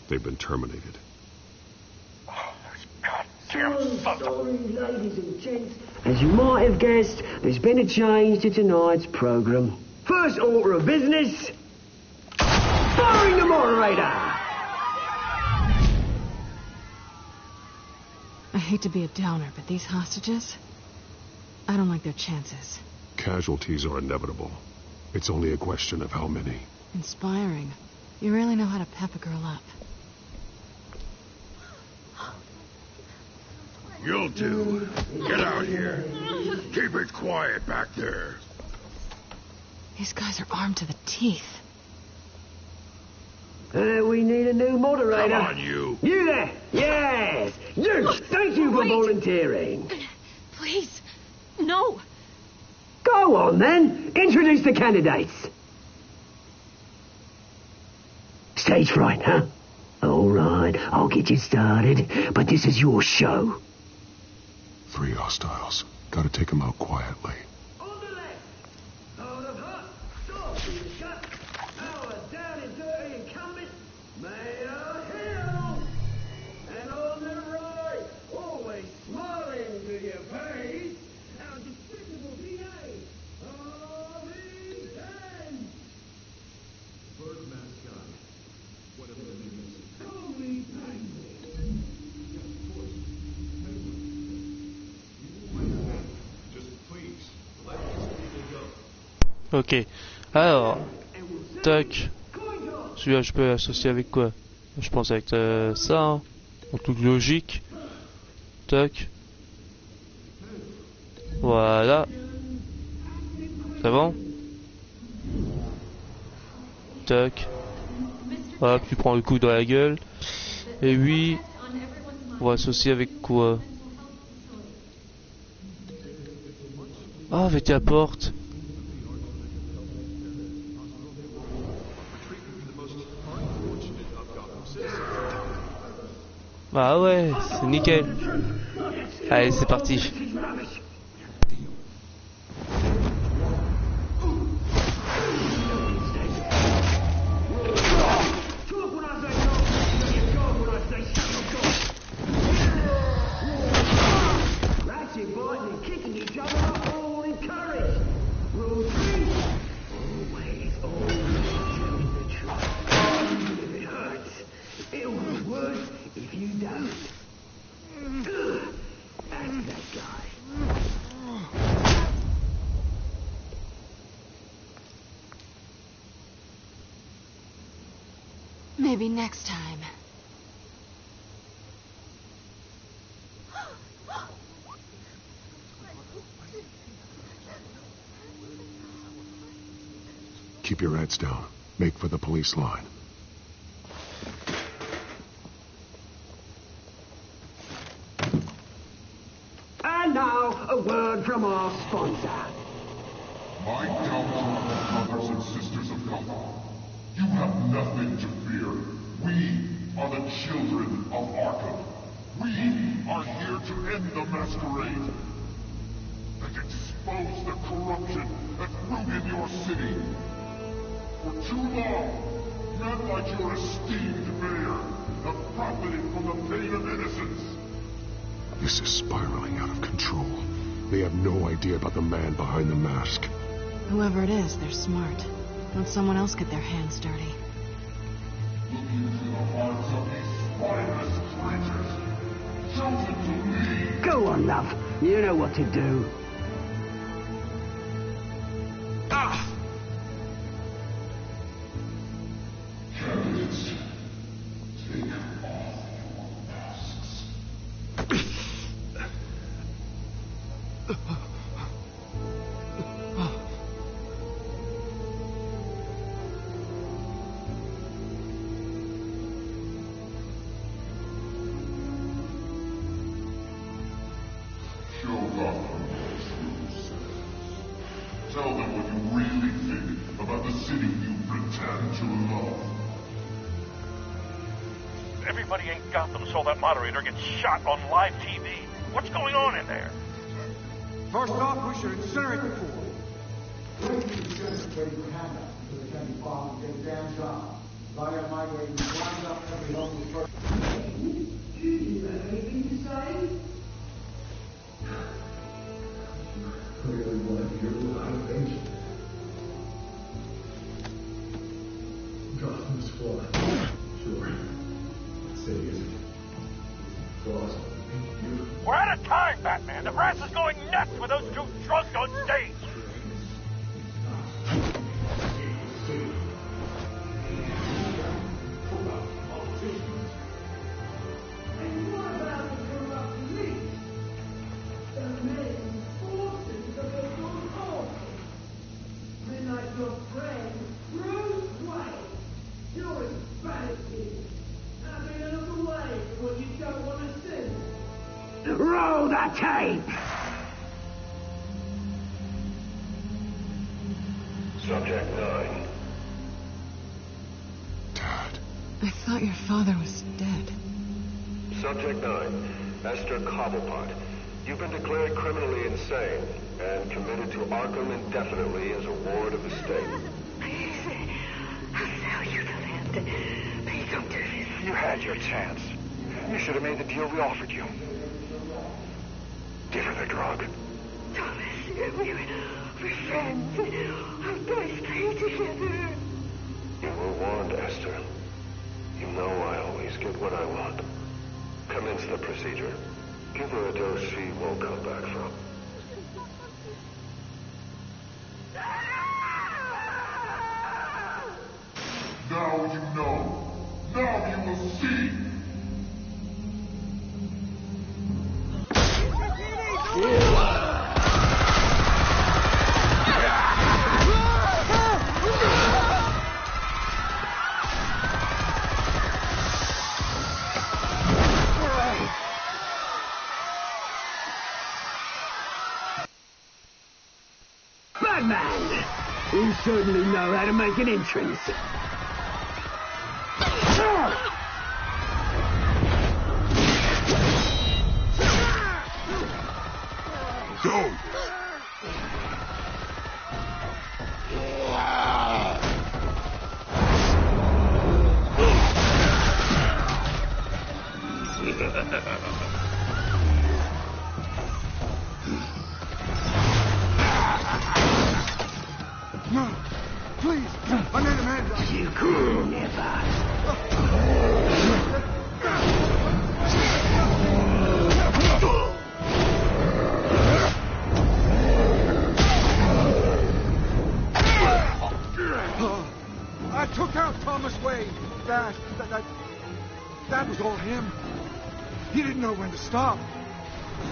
They've been terminated. Sorry, ladies and gents. As you might have guessed, there's been a change to tonight's programme. First order of business, firing the moderator! I hate to be a downer, but these hostages, I don't like their chances. Casualties are inevitable. It's only a question of how many. Inspiring. You really know how to pep a girl up. You'll do. Get out here. Keep it quiet back there. These guys are armed to the teeth. We need a new moderator. Come on, you. You there. Yes. You. Thank you for volunteering. Please. No. Go on, then. Introduce the candidates. Stage fright, huh? All right, I'll get you started, but this is your show. 3 hostiles. Gotta take them out quietly. On the left. Hold of hot. Door in the shut. Power down and dirty and coming. Mayor Hill. And on the right, always smiling to your face. Our despicable DA. Harvey Dent. Bird mascot. Whatever the name is. Holy Penguin. Yes, of course. Penguin. Just please, let these people go. Ok. Alors, tac. Celui-là, je peux l'associer avec quoi? Je pense avec ça, hein. En toute logique. Tac. Voilà. C'est bon? Tac. Hop, tu prends le coup dans la gueule. Et oui, on va associer avec quoi? Ah, avec la porte. Ah ouais, c'est nickel. Allez, c'est parti. Maybe next time. Keep your heads down. Make for the police line. And now, a word from our sponsor. My downfall, brothers and sisters of Gotham. You have nothing to fear. We are the children of Arkham. We are here to end the masquerade. And expose the corruption that rooted your city. For too long, men like your esteemed mayor have profited from the pain of innocence. This is spiraling out of control. They have no idea about the man behind the mask. Whoever it is, they're smart. Let someone else get their hands dirty. Look into the hearts of these spineless creatures. Chosen to lead. Go on, love. You know what to do. Show Gotham your true selves. Tell them what you really think about the city you pretend to love. Everybody in Gotham saw that moderator get shot on live TV. What's going on in there? First off, we should incinerate the fool. Waiting to concentrate your handout until the county farm and get a damn job. Lie on my way and wind up every local person. Do you have anything to say? Clearly want to hear what I think. Gotham's flawed. Sure. City isn't. Flaws. We're out of time, Batman. The press is going nuts with those two drunks on stage. And what about the corrupt police? The men forces of the good cause. Men like your friend, Bruce Wayne. You're as bad as he is. Now they look away from what you don't want to see. Roll the tape! Subject 9. Dad. I thought your father was dead. Subject 9. Esther Cobblepot. You've been declared criminally insane and committed to Arkham indefinitely as a ward of the state. I'll sell you the land. Please don't do this. You had your chance. You should have made the deal we offered you. Give her the drug. Thomas, we're friends. Our boys play together. You were warned, Esther. You know I always get what I want. Commence the procedure. Give her a dose she won't come back from. Now you know. Now you will see. Batman! You certainly know how to make an entrance. Go! No, please, I made a man. You could never. I took out Thomas Wayne. That was all him. He didn't know when to stop.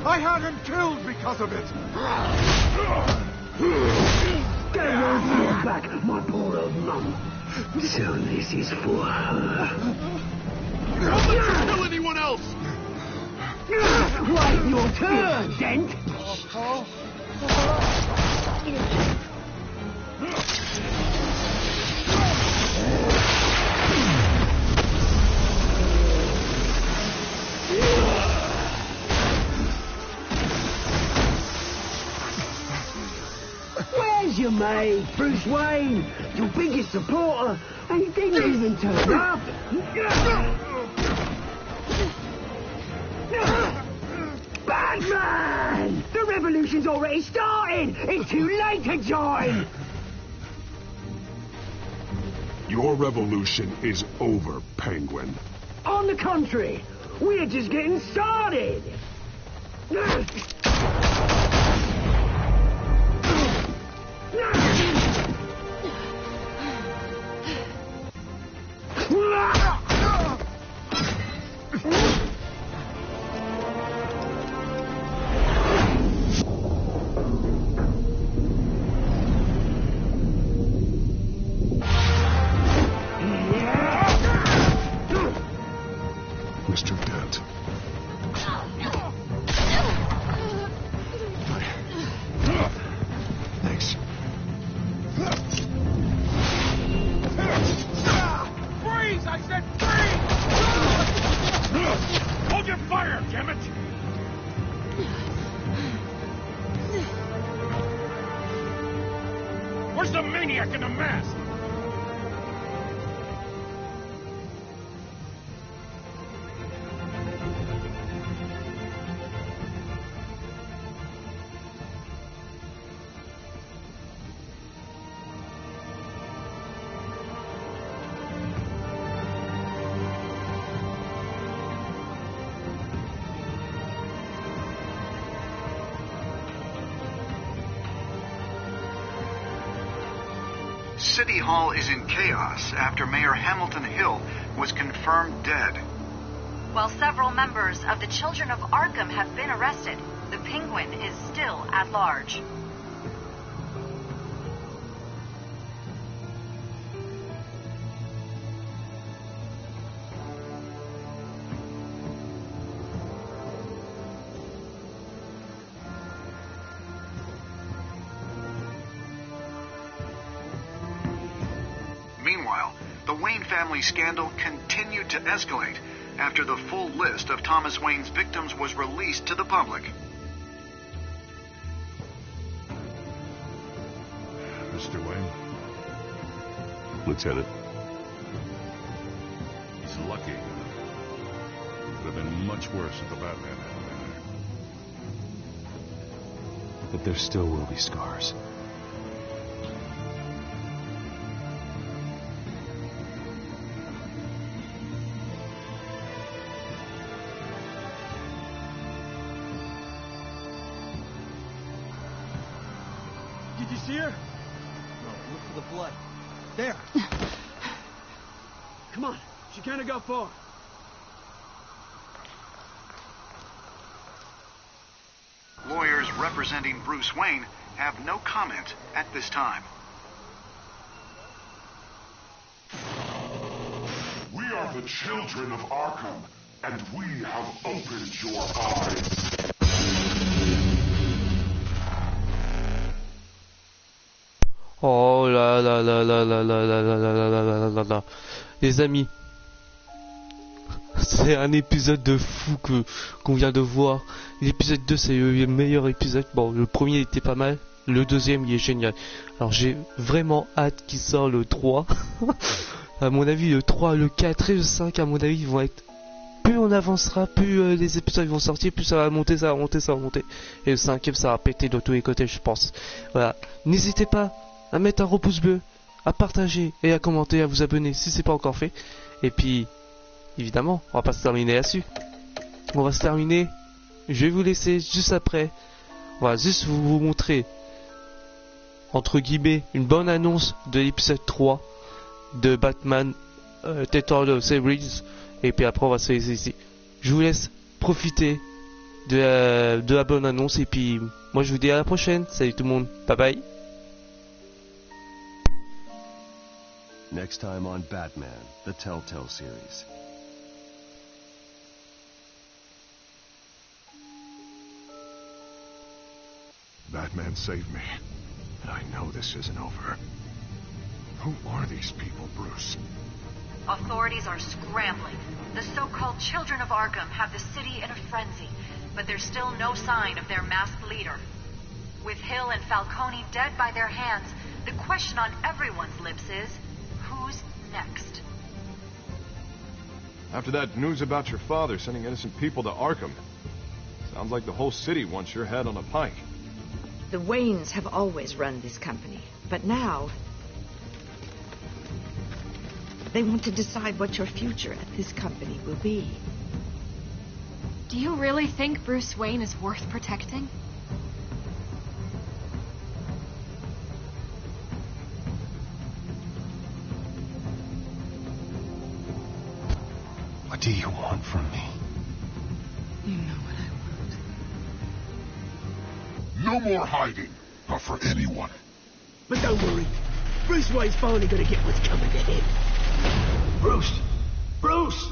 I had him killed because of it. Get her back, my poor old mum. So this is for her. Don't let her kill anyone else! Right, your turn, Dent. Where's your mate, Bruce Wayne? Your biggest supporter, and he didn't even turn up. Batman! The revolution's already started! It's too late to join! Your revolution is over, Penguin. On the contrary, we're just getting started! Where's the maniac in the mask? City Hall is in chaos after Mayor Hamilton Hill was confirmed dead. While several members of the Children of Arkham have been arrested, the Penguin is still at large. Meanwhile, the Wayne family scandal continued to escalate after the full list of Thomas Wayne's victims was released to the public. Mr. Wayne? Lieutenant. He's lucky. It would have been much worse if the Batman hadn't been there. But there still will be scars. Did you see her? No, look for the blood. There. Come on. She can't have got far. Lawyers representing Bruce Wayne have no comment at this time. We are the children of Arkham, and we have opened your eyes. Oh là là là là là là là là là là là là là. Les amis, c'est un épisode de fou qu'on vient de voir. L'épisode 2 c'est le meilleur épisode. Bon, le premier était pas mal, le deuxième il est génial. Alors j'ai vraiment hâte qu'il sorte le 3. À mon avis le 3, le 4 et le 5 à mon avis vont être... Plus on avancera, plus les épisodes vont sortir, plus ça va monter, ça va monter, ça va monter. Et le 5ème ça va péter de tous les côtés je pense. Voilà, n'hésitez pas à mettre un pouce bleu, à partager et à commenter, à vous abonner si c'est pas encore fait. Et puis, évidemment, on va pas se terminer là-dessus. On va se terminer, je vais vous laisser juste après. On va juste vous montrer, entre guillemets, une bonne annonce de l'épisode 3 de Batman Telltale Series. Et puis après on va se laisser ici. Je vous laisse profiter de la bonne annonce. Et puis, moi je vous dis à la prochaine. Salut tout le monde, bye bye. Next time on Batman, the Telltale series. Batman saved me, and I know this isn't over. Who are these people, Bruce? Authorities are scrambling. The so-called Children of Arkham have the city in a frenzy, but there's still no sign of their masked leader. With Hill and Falcone dead by their hands, the question on everyone's lips is, who's next? After that news about your father sending innocent people to Arkham, sounds like the whole city wants your head on a pike. The Waynes have always run this company, but now they want to decide what your future at this company will be. Do you really think Bruce Wayne is worth protecting? What do you want from me? You know what I want. No more hiding, not for anyone. But don't worry, Bruce Wayne's finally gonna get what's coming to him. Bruce! Bruce!